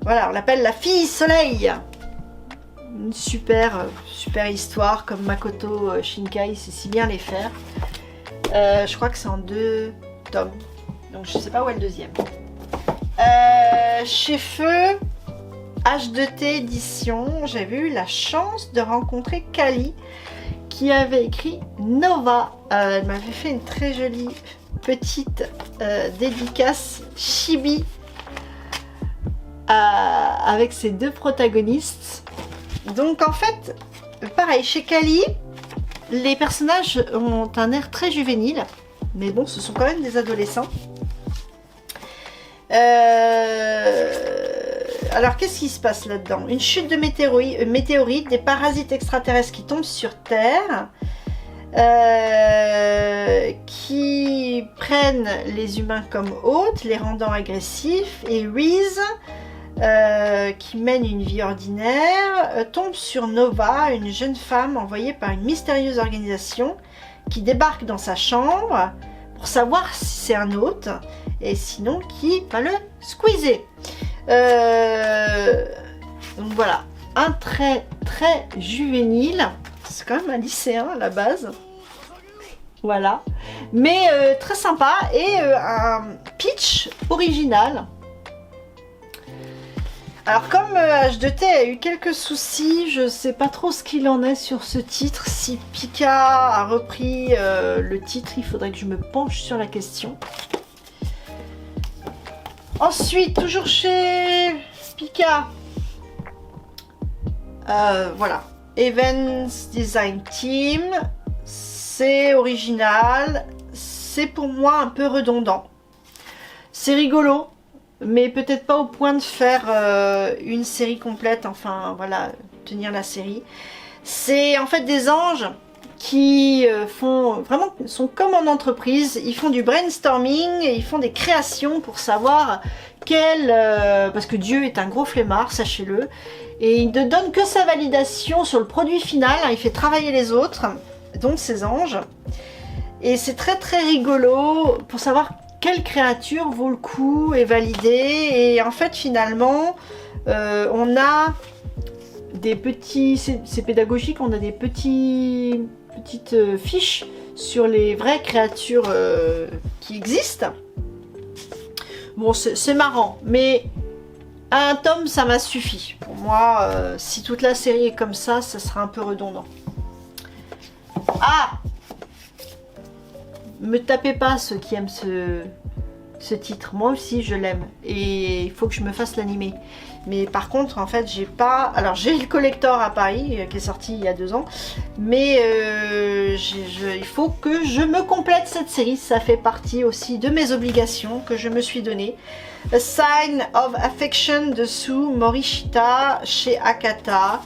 S1: Voilà, on l'appelle la fille soleil. Une super histoire, comme Makoto Shinkai sait si bien les faire. Je crois que c'est en 2 tomes. Donc, je ne sais pas où est le deuxième. Chez Feu, H2T édition, j'avais eu la chance de rencontrer Kali qui avait écrit Nova. Elle m'avait fait une très jolie petite dédicace chibi avec ses 2 protagonistes. Donc en fait, pareil, chez Kali, les personnages ont un air très juvénile, mais bon, ce sont quand même des adolescents. Alors qu'est-ce qui se passe là-dedans? Une chute de météorites, des parasites extraterrestres qui tombent sur Terre, qui prennent les humains comme hôtes, les rendant agressifs, et Reese qui mène une vie ordinaire, tombe sur Nova, une jeune femme envoyée par une mystérieuse organisation qui débarque dans sa chambre pour savoir si c'est un hôte et sinon qui va le squeezer. Donc voilà, un trait très juvénile, c'est quand même un lycéen à la base. Voilà, mais très sympa et un pitch original. Alors comme H2T a eu quelques soucis, je sais pas trop ce qu'il en est sur ce titre. Si Pika a repris le titre, il faudrait que je me penche sur la question. Ensuite, toujours chez Pika, voilà, Evans Design Team, c'est original, c'est pour moi un peu redondant. C'est rigolo, mais peut-être pas au point de faire une série complète, enfin voilà, tenir la série. C'est en fait des anges qui sont comme en entreprise, ils font du brainstorming et ils font des créations pour savoir parce que Dieu est un gros flemmard, sachez-le, et il ne donne que sa validation sur le produit final, hein, il fait travailler les autres, donc ces anges, et c'est très très rigolo pour savoir quelle créature vaut le coup, est validée, et en fait finalement on a des petits, c'est pédagogique, on a des petites fiches sur les vraies créatures qui existent. Bon, c'est marrant, mais un tome ça m'a suffi. Pour moi, si toute la série est comme ça sera un peu redondant. Ah! Me tapez pas ceux qui aiment ce titre, moi aussi je l'aime et il faut que je me fasse l'animé. Mais par contre en fait j'ai pas, alors j'ai le collector à Paris qui est sorti il y a 2 ans, mais il faut que je me complète cette série, ça fait partie aussi de mes obligations que je me suis donné. A Sign of Affection de Sue Morishita chez Akata.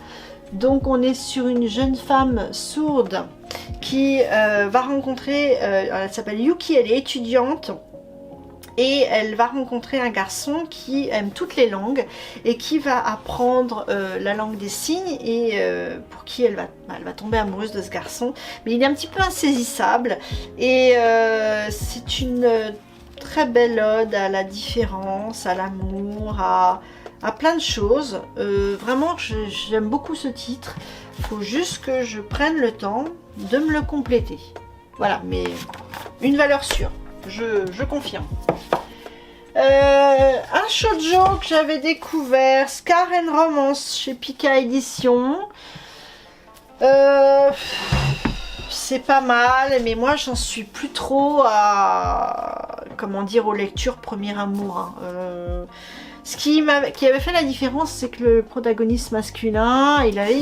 S1: Donc on est sur une jeune femme sourde qui va rencontrer, elle s'appelle Yuki, elle est étudiante et elle va rencontrer un garçon qui aime toutes les langues et qui va apprendre la langue des signes et pour qui elle va tomber amoureuse de ce garçon, mais il est un petit peu insaisissable et c'est une très belle ode à la différence, à l'amour, à plein de choses. Vraiment j'aime beaucoup ce titre, il faut juste que je prenne le temps de me le compléter. Voilà, mais une valeur sûre, je confirme. Un shoujo que j'avais découvert, Scar and Romance chez Pika Édition. C'est pas mal, mais moi j'en suis plus trop à, comment dire, aux lectures premier amour, hein. Ce qui avait fait la différence, c'est que le protagoniste masculin, il avait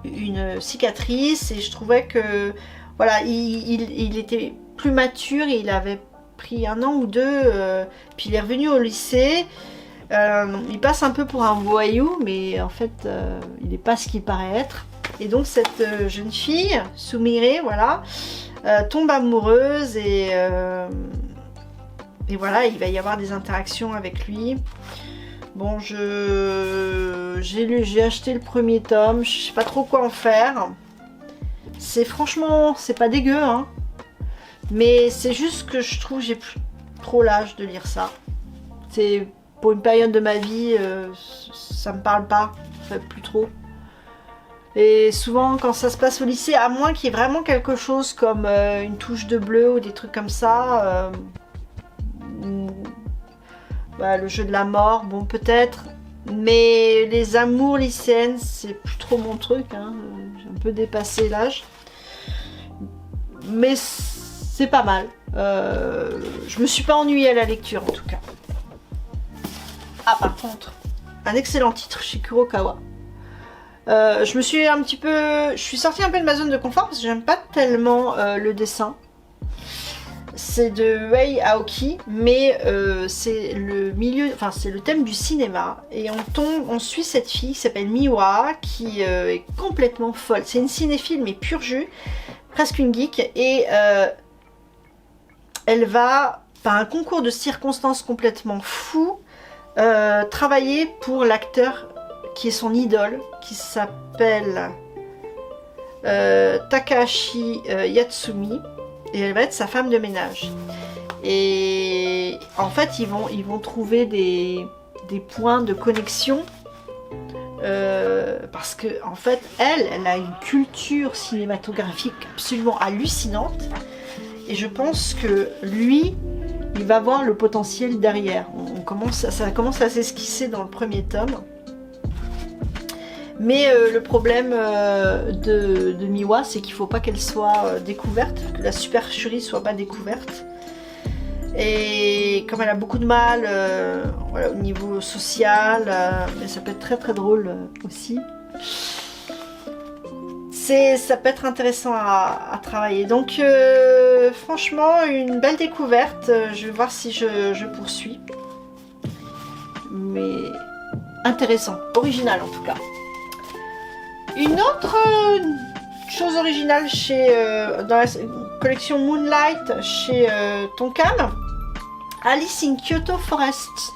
S1: une cicatrice et je trouvais que voilà, il était plus mature et il avait pris 1 an ou 2, puis il est revenu au lycée. Il passe un peu pour un voyou, mais en fait il n'est pas ce qu'il paraît être. Et donc cette jeune fille, Sumire, voilà, tombe amoureuse et voilà, il va y avoir des interactions avec lui. Bon, j'ai acheté le premier tome, je sais pas trop quoi en faire. Franchement, c'est pas dégueu, hein. Mais c'est juste que je trouve que j'ai plus trop l'âge de lire ça. C'est pour une période de ma vie, ça me parle pas, enfin, plus trop. Et souvent quand ça se passe au lycée, à moins qu'il y ait vraiment quelque chose comme une touche de bleu ou des trucs comme ça, bah, le jeu de la mort, bon peut-être, mais les amours lycéennes c'est plus trop mon truc, hein. J'ai un peu dépassé l'âge, mais c'est pas mal. Je me suis pas ennuyée à la lecture en tout cas. Ah, par contre, un excellent titre chez Kurokawa. Je suis sortie un peu de ma zone de confort parce que j'aime pas tellement le dessin. C'est de Wei Aoki, mais c'est le thème du cinéma et on suit cette fille qui s'appelle Miwa qui est complètement folle. C'est une cinéphile mais pur jus, presque une geek, et elle va par un concours de circonstances complètement fou travailler pour l'acteur qui est son idole, qui s'appelle Takahashi Yatsumi, et elle va être sa femme de ménage. Et en fait, ils vont trouver des points de connexion parce que en fait, elle a une culture cinématographique absolument hallucinante. Et je pense que lui, il va voir le potentiel derrière. Ça commence à s'esquisser dans le premier tome. Mais le problème de Miwa, c'est qu'il ne faut pas qu'elle soit découverte, que la supercherie ne soit pas découverte. Et comme elle a beaucoup de mal voilà, au niveau social, mais ça peut être très très drôle aussi. Ça peut être intéressant à travailler. Donc franchement, une belle découverte. Je vais voir si je poursuis. Mais intéressant, original en tout cas. Une autre chose originale dans la collection Moonlight chez Tonkam, Alice in Kyoto Forest.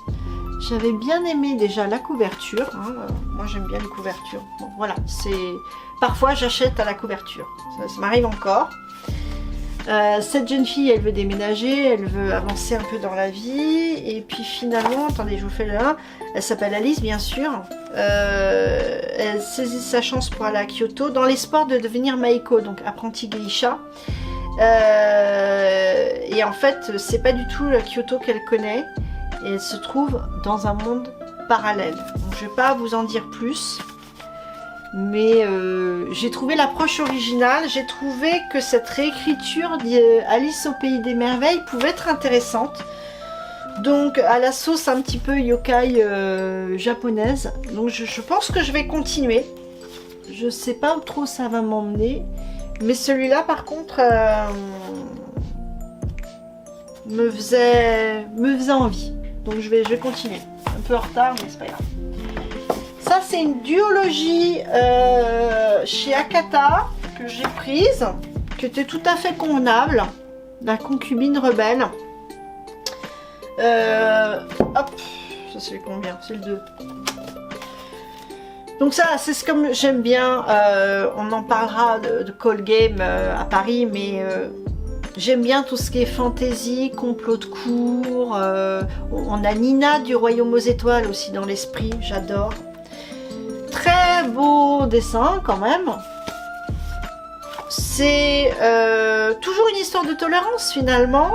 S1: J'avais bien aimé déjà la couverture. Hein. Moi j'aime bien les couvertures. Bon, voilà, parfois j'achète à la couverture. Ça m'arrive encore. Cette jeune fille, elle veut déménager, elle veut avancer un peu dans la vie. Et puis finalement, attendez, je vous fais le 1. Elle s'appelle Alice, bien sûr. Elle saisit sa chance pour aller à Kyoto dans l'espoir de devenir Maiko, donc apprentie geisha. Et en fait, c'est pas du tout la Kyoto qu'elle connaît. Et elle se trouve dans un monde parallèle. Donc, je vais pas vous en dire plus. Mais j'ai trouvé l'approche originale, j'ai trouvé que cette réécriture d'Alice au pays des merveilles pouvait être intéressante. Donc à la sauce un petit peu yokai japonaise. Donc je pense que je vais continuer. Je sais pas où trop ça va m'emmener. Mais celui-là par contre me faisait envie. Donc je vais continuer. Un peu en retard mais c'est pas grave. Ça c'est une duologie chez Akata que j'ai prise, qui était tout à fait convenable, la concubine rebelle. Hop, ça c'est combien? C'est le 2. Donc ça c'est comme j'aime bien, on en parlera de Call Game à Paris, mais j'aime bien tout ce qui est fantasy, complot de cour. On a Nina du Royaume aux Étoiles aussi dans l'esprit, j'adore. Très beau dessin quand même. C'est toujours une histoire de tolérance finalement.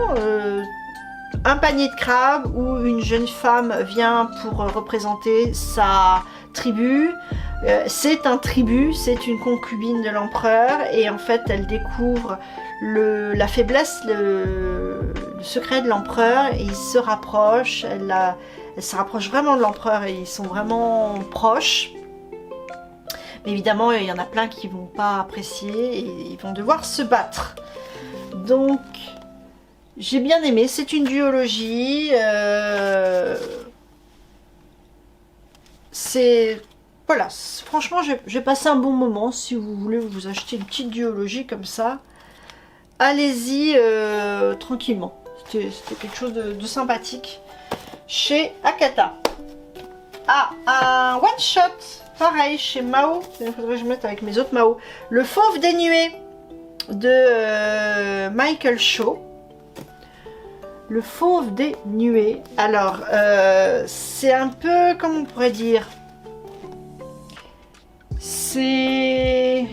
S1: Un panier de crabes où une jeune femme vient pour représenter sa tribu. C'est un tribut, c'est une concubine de l'empereur et en fait elle découvre la faiblesse, le secret de l'empereur et il se rapproche. Elle se rapproche vraiment de l'empereur et ils sont vraiment proches. Mais évidemment, il y en a plein qui ne vont pas apprécier et ils vont devoir se battre. Donc, j'ai bien aimé. C'est une duologie. Voilà, franchement, j'ai passé un bon moment. Si vous voulez vous acheter une petite duologie comme ça, allez-y tranquillement. C'était quelque chose de sympathique chez Akata. Ah, un one-shot. Pareil, chez Mao, il faudrait que je mette avec mes autres Mao. Le Fauve des Nuées de Michael Shaw. Le Fauve des Nuées. Alors, c'est un peu, comment on pourrait dire, c'est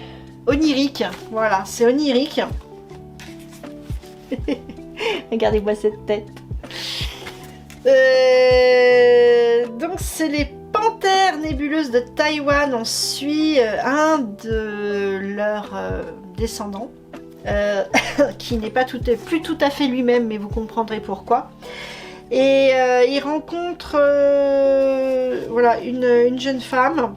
S1: onirique. Voilà, c'est onirique. Regardez-moi cette tête. Donc, c'est les Panthères nébuleuses de Taïwan. On suit un de leurs descendants qui n'est plus tout à fait lui-même, mais vous comprendrez pourquoi. Et il rencontre voilà, une jeune femme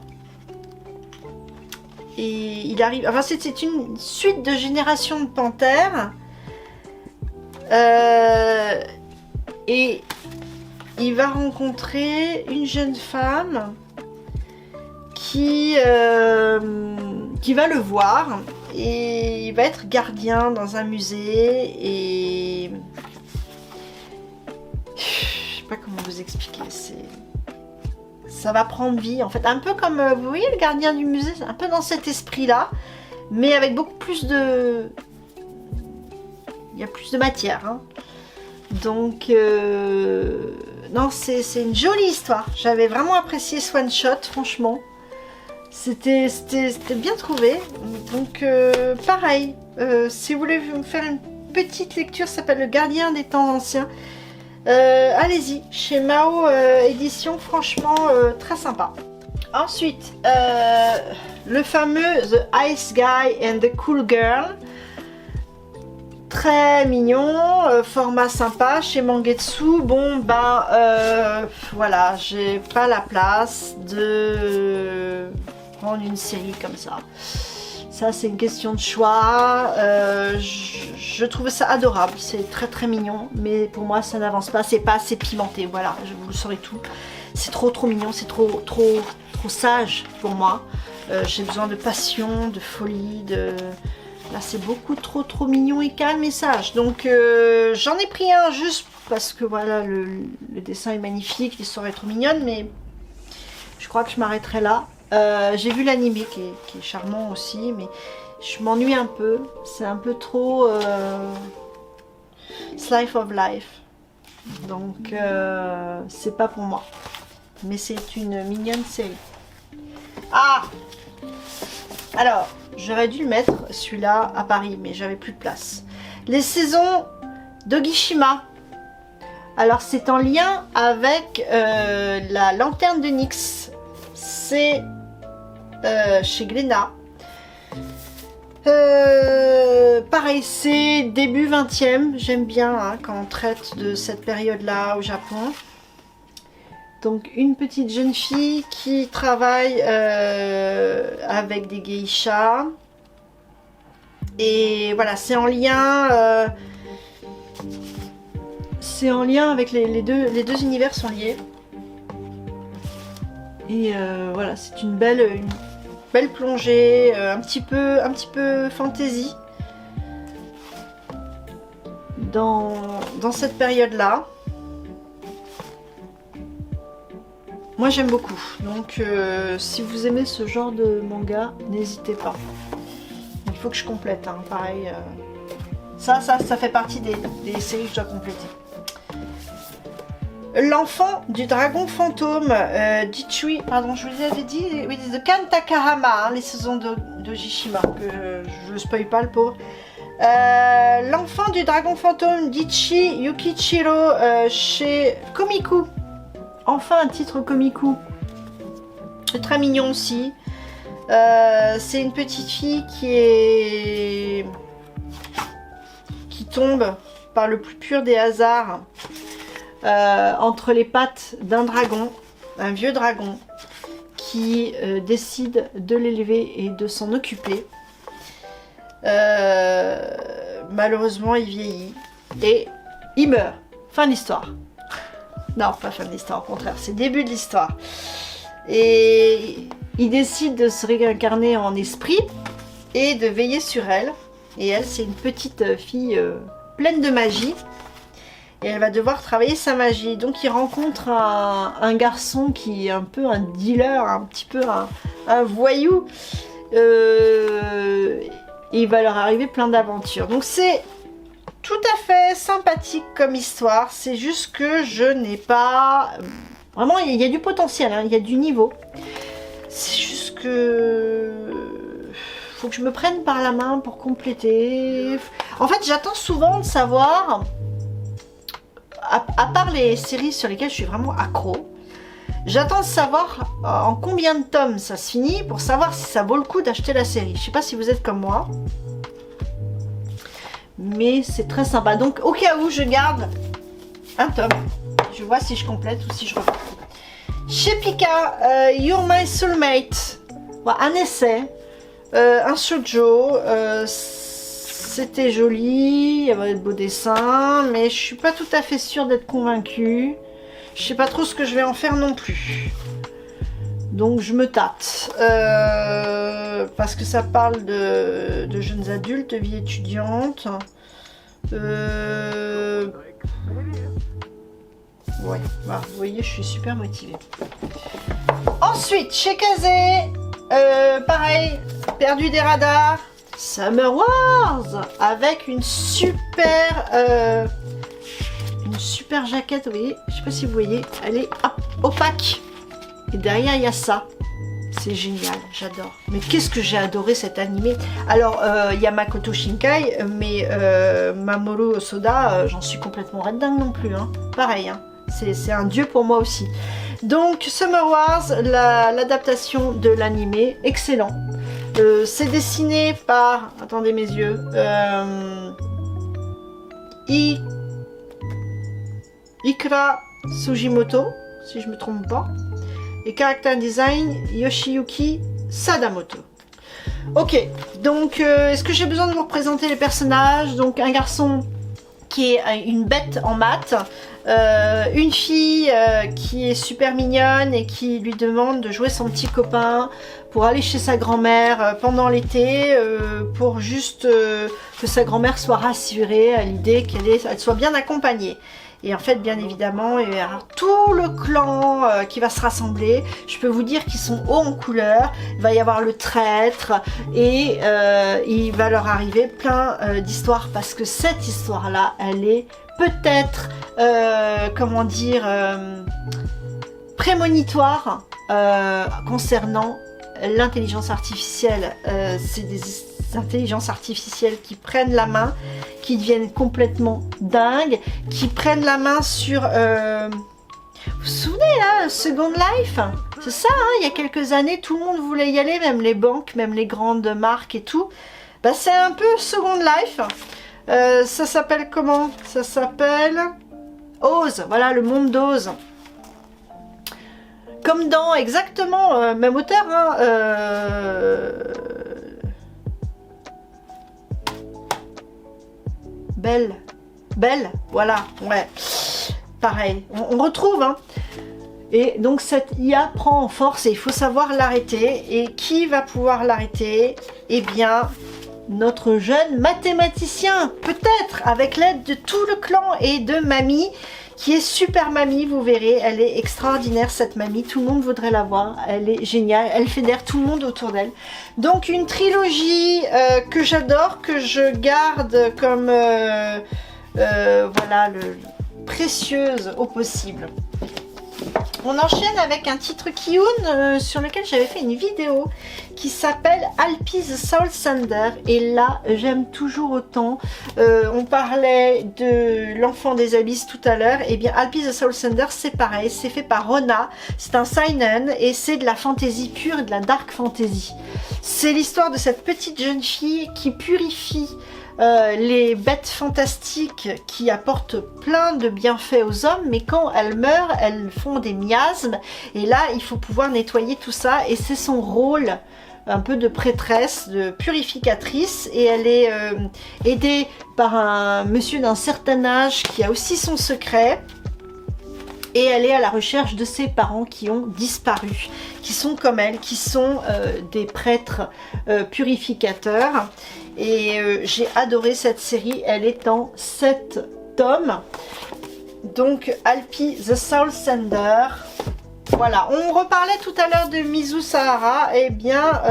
S1: et il arrive. Enfin, c'est une suite de générations de panthères et il va rencontrer une jeune femme qui va le voir et il va être gardien dans un musée et je sais pas comment vous expliquer, ça va prendre vie en fait, un peu comme vous voyez le gardien du musée, un peu dans cet esprit là, mais avec beaucoup plus de, il y a plus de matière, hein. Donc non, c'est une jolie histoire, j'avais vraiment apprécié ce one shot, franchement c'était bien trouvé. Donc pareil, si vous voulez me faire une petite lecture, ça s'appelle Le Gardien des temps anciens. Allez-y, chez Mao édition, franchement très sympa. Ensuite, le fameux The Ice Guy and the Cool Girl. Très mignon, format sympa chez Mangetsu. Bon ben voilà, j'ai pas la place de prendre une série comme ça. Ça c'est une question de choix. Je trouve ça adorable, c'est très très mignon, mais pour moi ça n'avance pas, c'est pas assez pimenté. Voilà, vous le saurez tout. C'est trop mignon, c'est trop sage pour moi. J'ai besoin de passion, de folie, de... Là c'est beaucoup trop mignon et calme et sage. Donc j'en ai pris un juste parce que voilà, le dessin est magnifique, l'histoire est trop mignonne, mais je crois que je m'arrêterai là. J'ai vu l'anime qui est charmant aussi, mais je m'ennuie un peu. C'est un peu trop slice of life. Donc c'est pas pour moi. Mais c'est une mignonne série. Ah! Alors, j'aurais dû le mettre celui-là à Paris, mais j'avais plus de place. Les saisons d'Ogishima. Alors, c'est en lien avec la lanterne de Nyx. C'est chez Glénat. Pareil, c'est début 20e. J'aime bien hein, quand on traite de cette période-là au Japon. Donc une petite jeune fille qui travaille avec des geishas. Et voilà, c'est en lien avec les deux univers sont liés. Et voilà, c'est une belle plongée, un petit peu fantasy dans cette période-là. Moi j'aime beaucoup, donc si vous aimez ce genre de manga, n'hésitez pas. Il faut que je complète, hein, pareil. Ça fait partie des séries que je dois compléter. L'enfant du dragon fantôme, Jichui, pardon, je vous avais dit, oui, de Kan Takahama, hein, les saisons d'Ogishima, que je ne spoil pas le pauvre. L'enfant du dragon fantôme, Dichi Yukichiro, chez Komiku. Enfin un titre Komiku, très mignon aussi. C'est une petite fille qui tombe par le plus pur des hasards entre les pattes d'un dragon, un vieux dragon, qui décide de l'élever et de s'en occuper. Malheureusement il vieillit et il meurt. Fin de l'histoire. Non, pas fin de l'histoire, au contraire, c'est le début de l'histoire. Et il décide de se réincarner en esprit et de veiller sur elle. Et elle, c'est une petite fille pleine de magie. Et elle va devoir travailler sa magie. Donc il rencontre un garçon qui est un peu un dealer, un petit peu un voyou. Et il va leur arriver plein d'aventures. Donc c'est tout à fait sympathique comme histoire, c'est juste que je n'ai pas... Vraiment, il y a du potentiel, hein, il y a du niveau. C'est juste que... faut que je me prenne par la main pour compléter. En fait, j'attends souvent de savoir, à part les séries sur lesquelles je suis vraiment accro, j'attends de savoir en combien de tomes ça se finit pour savoir si ça vaut le coup d'acheter la série. Je sais pas si vous êtes comme moi. Mais c'est très sympa. Donc au cas où je garde un tome. Je vois si je complète ou si je reprends. Chez Pika, You're My Soulmate. Voilà, un essai. Un shoujo. C'était joli. Il y avait de beaux dessins. Mais je suis pas tout à fait sûre d'être convaincue. Je sais pas trop ce que je vais en faire non plus. Donc je me tâte. Parce que ça parle de jeunes adultes, de vie étudiante. Ouais, voilà, vous voyez, je suis super motivée. Ensuite, chez Kazé, pareil, perdu des radars, Summer Wars, avec une super jaquette, vous voyez, je sais pas si vous voyez, elle est opaque. Et derrière, il y a ça. C'est génial, j'adore. Mais qu'est-ce que j'ai adoré cet animé. Alors, il y a Makoto Shinkai, mais Mamoru Hosoda, j'en suis complètement red dingue non plus. Hein. Pareil, hein. C'est un dieu pour moi aussi. Donc, Summer Wars, l'adaptation de l'animé, excellent. C'est dessiné par, attendez mes yeux, Ikra Sugimoto, si je me trompe pas. Et character design, Yoshiyuki Sadamoto. Ok, donc est-ce que j'ai besoin de vous représenter les personnages? Donc un garçon qui est une bête en maths, une fille qui est super mignonne et qui lui demande de jouer son petit copain pour aller chez sa grand-mère pendant l'été, pour juste que sa grand-mère soit rassurée à l'idée qu'elle soit bien accompagnée. Et en fait, bien évidemment, il y aura tout le clan qui va se rassembler. Je peux vous dire qu'ils sont hauts en couleur. Il va y avoir le traître et il va leur arriver plein d'histoires parce que cette histoire-là, elle est peut-être, comment dire, prémonitoire concernant l'intelligence artificielle. C'est des intelligences artificielles qui prennent la main, qui deviennent complètement dingues, qui prennent la main sur... Vous vous souvenez là, Second Life? C'est ça, hein, il y a quelques années, tout le monde voulait y aller, même les banques, même les grandes marques et tout. Bah, c'est un peu Second Life. Ça s'appelle comment? Ça s'appelle Oz, voilà, le monde d'Oz. Comme dans, exactement, même auteur, hein, Belle, voilà, ouais, pareil, on retrouve, hein. Et donc cette IA prend en force et il faut savoir l'arrêter. Et qui va pouvoir l'arrêter? Eh bien, notre jeune mathématicien, peut-être, avec l'aide de tout le clan et de Mamie, qui est super Mamie, vous verrez, elle est extraordinaire cette Mamie, tout le monde voudrait la voir, elle est géniale, elle fédère tout le monde autour d'elle. Donc une trilogie que j'adore, que je garde comme voilà, précieuse au possible. On enchaîne avec un titre Kiyun sur lequel j'avais fait une vidéo qui s'appelle Alpi the Soul Sender, et là j'aime toujours autant. On parlait de l'enfant des abysses tout à l'heure, et bien Alpi the Soul Sender c'est pareil, c'est fait par Rona, c'est un seinen et c'est de la fantasy pure et de la dark fantasy. C'est l'histoire de cette petite jeune fille qui purifie les bêtes fantastiques qui apportent plein de bienfaits aux hommes, mais quand elles meurent, elles font des miasmes, et là il faut pouvoir nettoyer tout ça, et c'est son rôle un peu de prêtresse, de purificatrice, et elle est aidée par un monsieur d'un certain âge qui a aussi son secret. Et elle est à la recherche de ses parents qui ont disparu, qui sont comme elle, qui sont des prêtres purificateurs. Et j'ai adoré cette série, elle est en 7 tomes. Donc Alpi the Soul Sender. Voilà, on reparlait tout à l'heure de Mizu Sahara, eh bien...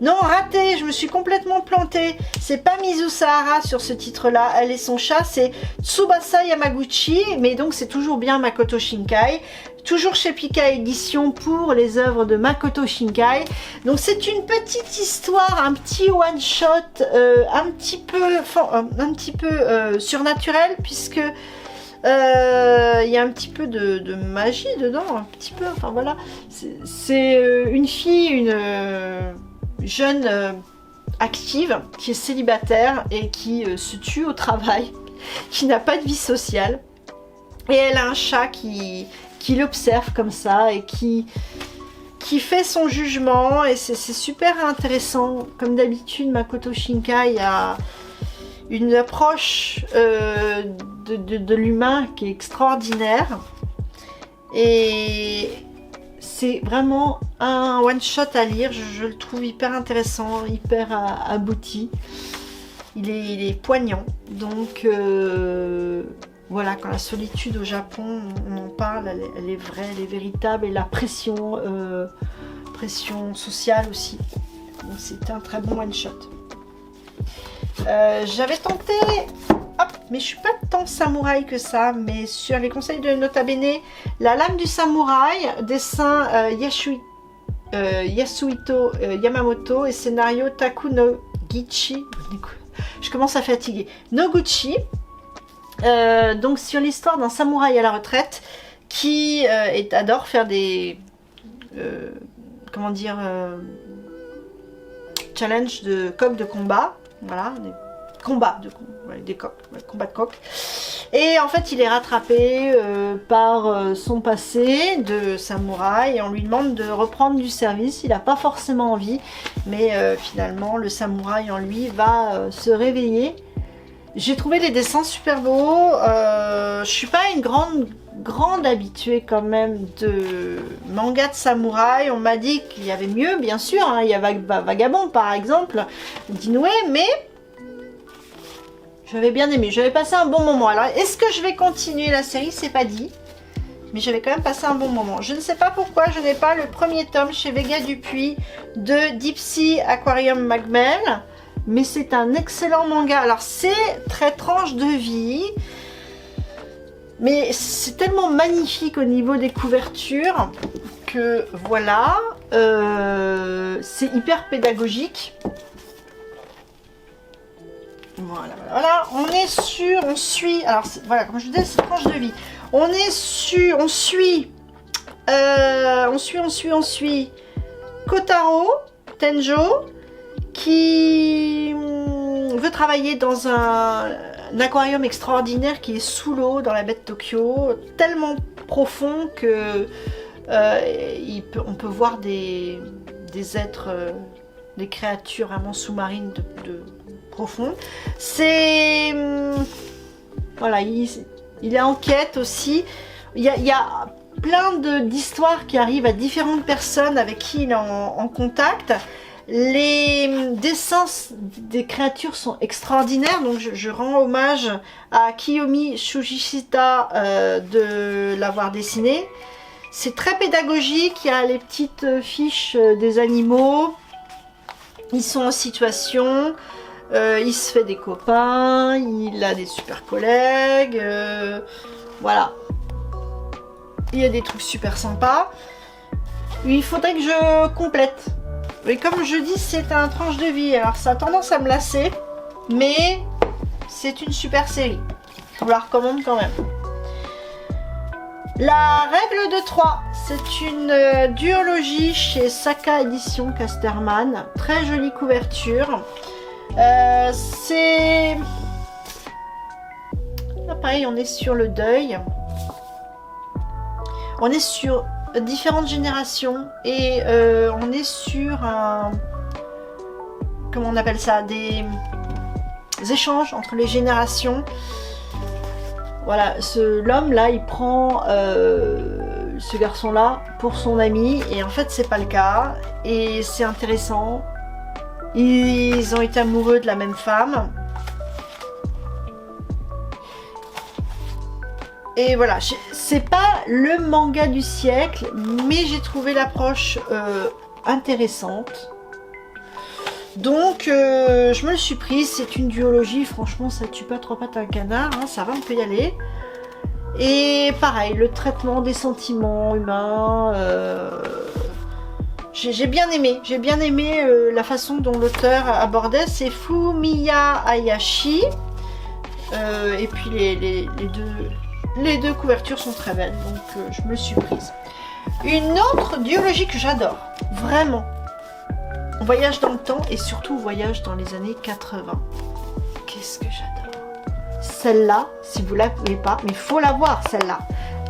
S1: non, raté, je me suis complètement plantée. C'est pas Mizu Sahara sur ce titre-là, elle et son chat, c'est Tsubasa Yamaguchi, mais donc c'est toujours bien Makoto Shinkai. Toujours chez Pika Édition pour les œuvres de Makoto Shinkai. Donc c'est une petite histoire, un petit one-shot, un petit peu surnaturel, puisque... il y a un petit peu de magie dedans, un petit peu, enfin voilà. C'est une fille, une jeune active qui est célibataire et qui se tue au travail, qui n'a pas de vie sociale, et elle a un chat qui l'observe comme ça et qui fait son jugement, et c'est super intéressant. Comme d'habitude, Makoto Shinkai a une approche de l'humain qui est extraordinaire, et c'est vraiment un one shot à lire. Je le trouve hyper intéressant, hyper abouti, il est poignant, donc voilà, voilà, quand la solitude au Japon, on en parle, elle est vraie, elle est véritable, et la pression, pression sociale aussi. Donc c'est un très bon one shot. J'avais tenté, hop, mais je suis pas tant samouraï que ça, mais sur les conseils de Nota Bene, La lame du samouraï, dessin Yasuhito Yamamoto et scénario Taku Noguchi. Je commence à fatiguer. Noguchi. Donc sur l'histoire d'un samouraï à la retraite qui adore faire des comment dire challenge de coq de combat, voilà, des combats de combats de coq. Et en fait il est rattrapé par son passé de samouraï et on lui demande de reprendre du service. Il n'a pas forcément envie, mais finalement le samouraï en lui va se réveiller. J'ai trouvé les dessins super beaux. Je suis pas une grande habituée quand même de manga de samouraï. On m'a dit qu'il y avait mieux, bien sûr, hein. Il y a Vagabond par exemple d'Inoue, mais j'avais bien aimé, j'avais passé un bon moment. Alors est-ce que je vais continuer la série? C'est pas dit, mais j'avais quand même passé un bon moment. Je ne sais pas pourquoi je n'ai pas le premier tome chez Vega Dupuis de Deep Sea Aquarium Magmel, mais c'est un excellent manga. Alors c'est très tranche de vie, mais c'est tellement magnifique au niveau des couvertures que voilà, c'est hyper pédagogique. Voilà, on est sur, on suit, alors voilà, comme je vous disais, c'est tranche de vie. On est sur, on suit Kotaro Tenjo qui veut travailler dans un aquarium extraordinaire qui est sous l'eau dans la baie de Tokyo, tellement profond que on peut voir des êtres, des créatures vraiment sous-marines de profond. C'est voilà, il est en quête aussi. Il y a plein d'histoires qui arrivent à différentes personnes avec qui il est en contact. Les dessins des créatures sont extraordinaires, donc je rends hommage à Kiyomi Shujishita de l'avoir dessiné. C'est très pédagogique, il y a les petites fiches des animaux, ils sont en situation. Il se fait des copains, il a des super collègues, voilà. Il y a des trucs super sympas. Il faudrait que je complète. Et comme je dis, c'est un tranche de vie, alors ça a tendance à me lasser, mais c'est une super série. Je vous la recommande quand même. La règle de 3, c'est une duologie chez Saka Édition Casterman. Très jolie couverture. C'est... Là, pareil, on est sur le deuil. On est sur différentes générations et on est sur un... Comment on appelle ça? Des échanges entre les générations. Voilà, l'homme là, il prend ce garçon là pour son ami et en fait c'est pas le cas et c'est intéressant. Ils ont été amoureux de la même femme. Et voilà, c'est pas le manga du siècle, mais j'ai trouvé l'approche intéressante. Donc, je me le suis prise. C'est une duologie, franchement, ça tue pas trois pattes à un canard. Hein, ça va, on peut y aller. Et pareil, le traitement des sentiments humains... J'ai bien aimé la façon dont l'auteur abordait. C'est Fumiya Hayashi. Et puis les deux couvertures sont très belles, donc je me suis prise. Une autre duologie que j'adore, vraiment. On voyage dans le temps et surtout on voyage dans les années 80. Qu'est-ce que j'adore. Celle-là, si vous la voulez pas, mais il faut la voir celle-là.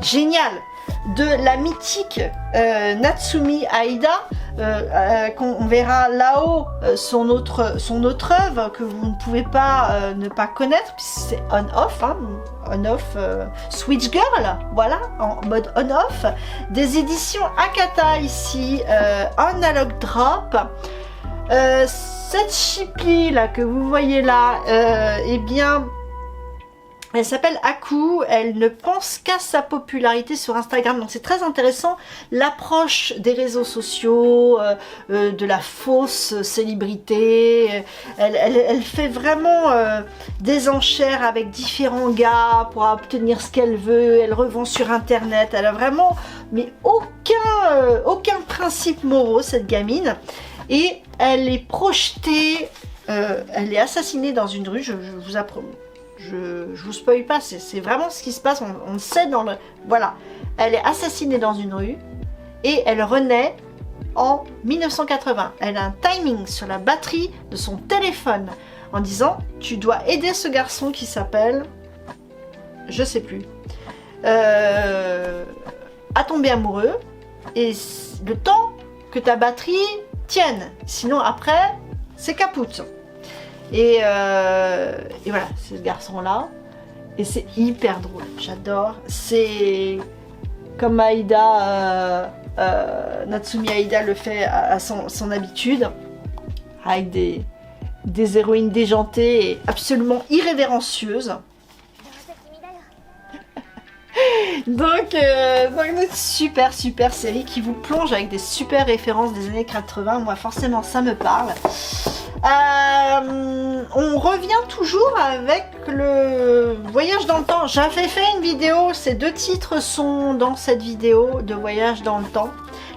S1: Génial. De la mythique Natsumi Aida, qu'on verra là-haut son autre œuvre que vous ne pouvez pas ne pas connaître, puisque c'est on-off, hein, on-off Switch Girl, voilà, en mode on-off, des éditions Akata ici, Analog Drop. Cette chippie là que vous voyez là, eh bien, Elle s'appelle Aku, elle ne pense qu'à sa popularité sur Instagram, donc c'est très intéressant l'approche des réseaux sociaux, de la fausse célébrité. Elle fait vraiment des enchères avec différents gars pour obtenir ce qu'elle veut, elle revend sur internet, elle a vraiment mais aucun principe moraux cette gamine, et elle est projetée, elle est assassinée dans une rue, je vous apprends. Je vous spoil pas, c'est vraiment ce qui se passe, on le sait dans le... Voilà, elle est assassinée dans une rue et elle renaît en 1980. Elle a un timing sur la batterie de son téléphone en disant « Tu dois aider ce garçon qui s'appelle... je sais plus. À tomber amoureux et le temps que ta batterie tienne. Sinon après, c'est capoute. » Et voilà, c'est ce garçon-là. Et c'est hyper drôle, j'adore. C'est comme Aida, Natsumi Aida le fait à son habitude, avec des héroïnes déjantées et absolument irrévérencieuses. Donc une super série qui vous plonge avec des super références des années 80. Moi forcément ça me parle. On revient toujours avec le voyage dans le temps. J'avais fait une vidéo, ces deux titres sont dans cette vidéo de voyage dans le temps.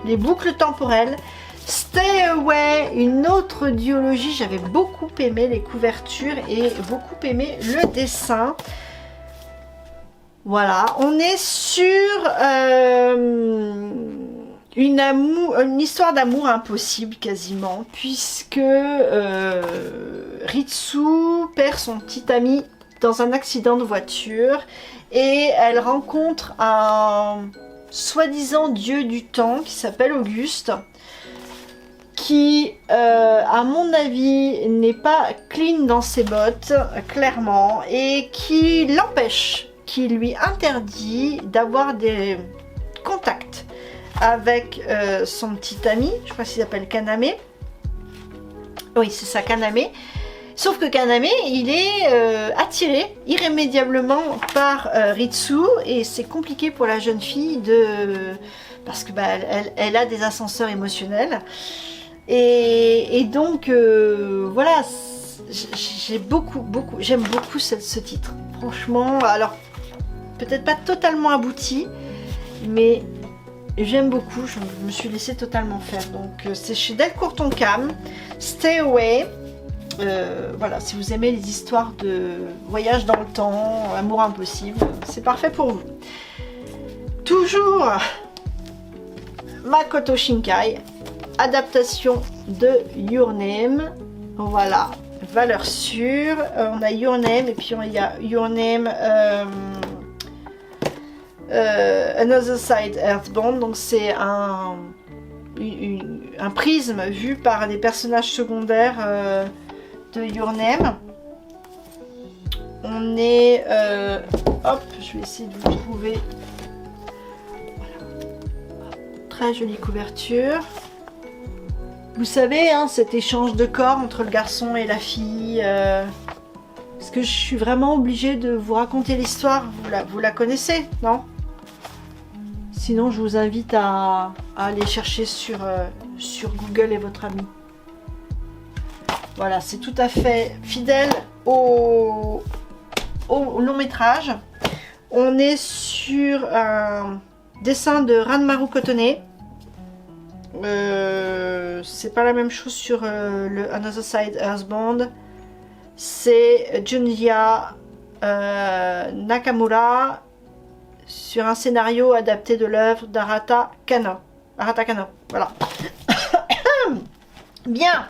S1: Les boucles temporelles. Stay Away, une autre duologie. J'avais beaucoup aimé les couvertures et beaucoup aimé le dessin. Voilà, on est sur une histoire d'amour impossible quasiment, puisque Ritsu perd son petit ami dans un accident de voiture et elle rencontre un soi-disant dieu du temps qui s'appelle Auguste, qui à mon avis n'est pas clean dans ses bottes, clairement, et qui l'empêche, qui lui interdit d'avoir des contacts avec son petit ami, je crois qu'il s'appelle Kaname. Oui, c'est ça, Kaname. Sauf que Kaname, il est attiré irrémédiablement par Ritsu, et c'est compliqué pour la jeune fille parce que elle a des ascenseurs émotionnels. Et donc voilà, j'aime beaucoup ce titre. Franchement, alors peut-être pas totalement abouti, mais j'aime beaucoup, je me suis laissée totalement faire. Donc c'est chez Delcourt Tonkam, Stay Away. Voilà, si vous aimez les histoires de voyage dans le temps, amour impossible, c'est parfait pour vous. Toujours Makoto Shinkai, adaptation de Your Name. Voilà, valeur sûre. On a Your Name et puis il y a Your Name Another Side Earthbound. Donc c'est un prisme vu par des personnages secondaires de Your Name. On est hop, je vais essayer de vous trouver. Voilà. Très jolie couverture. Vous savez, hein, cet échange de corps entre le garçon et la fille. Est-ce que je suis vraiment obligée de vous raconter l'histoire? Vous la connaissez, non? Sinon, je vous invite à aller chercher sur Google et votre ami. Voilà, c'est tout à fait fidèle au long métrage. On est sur un dessin de Ranmaru Kotone. C'est pas la même chose sur le Another Side Earthbound. C'est Junya Nakamura sur un scénario adapté de l'œuvre d'Arata Kano. Arata Kano, voilà. Bien.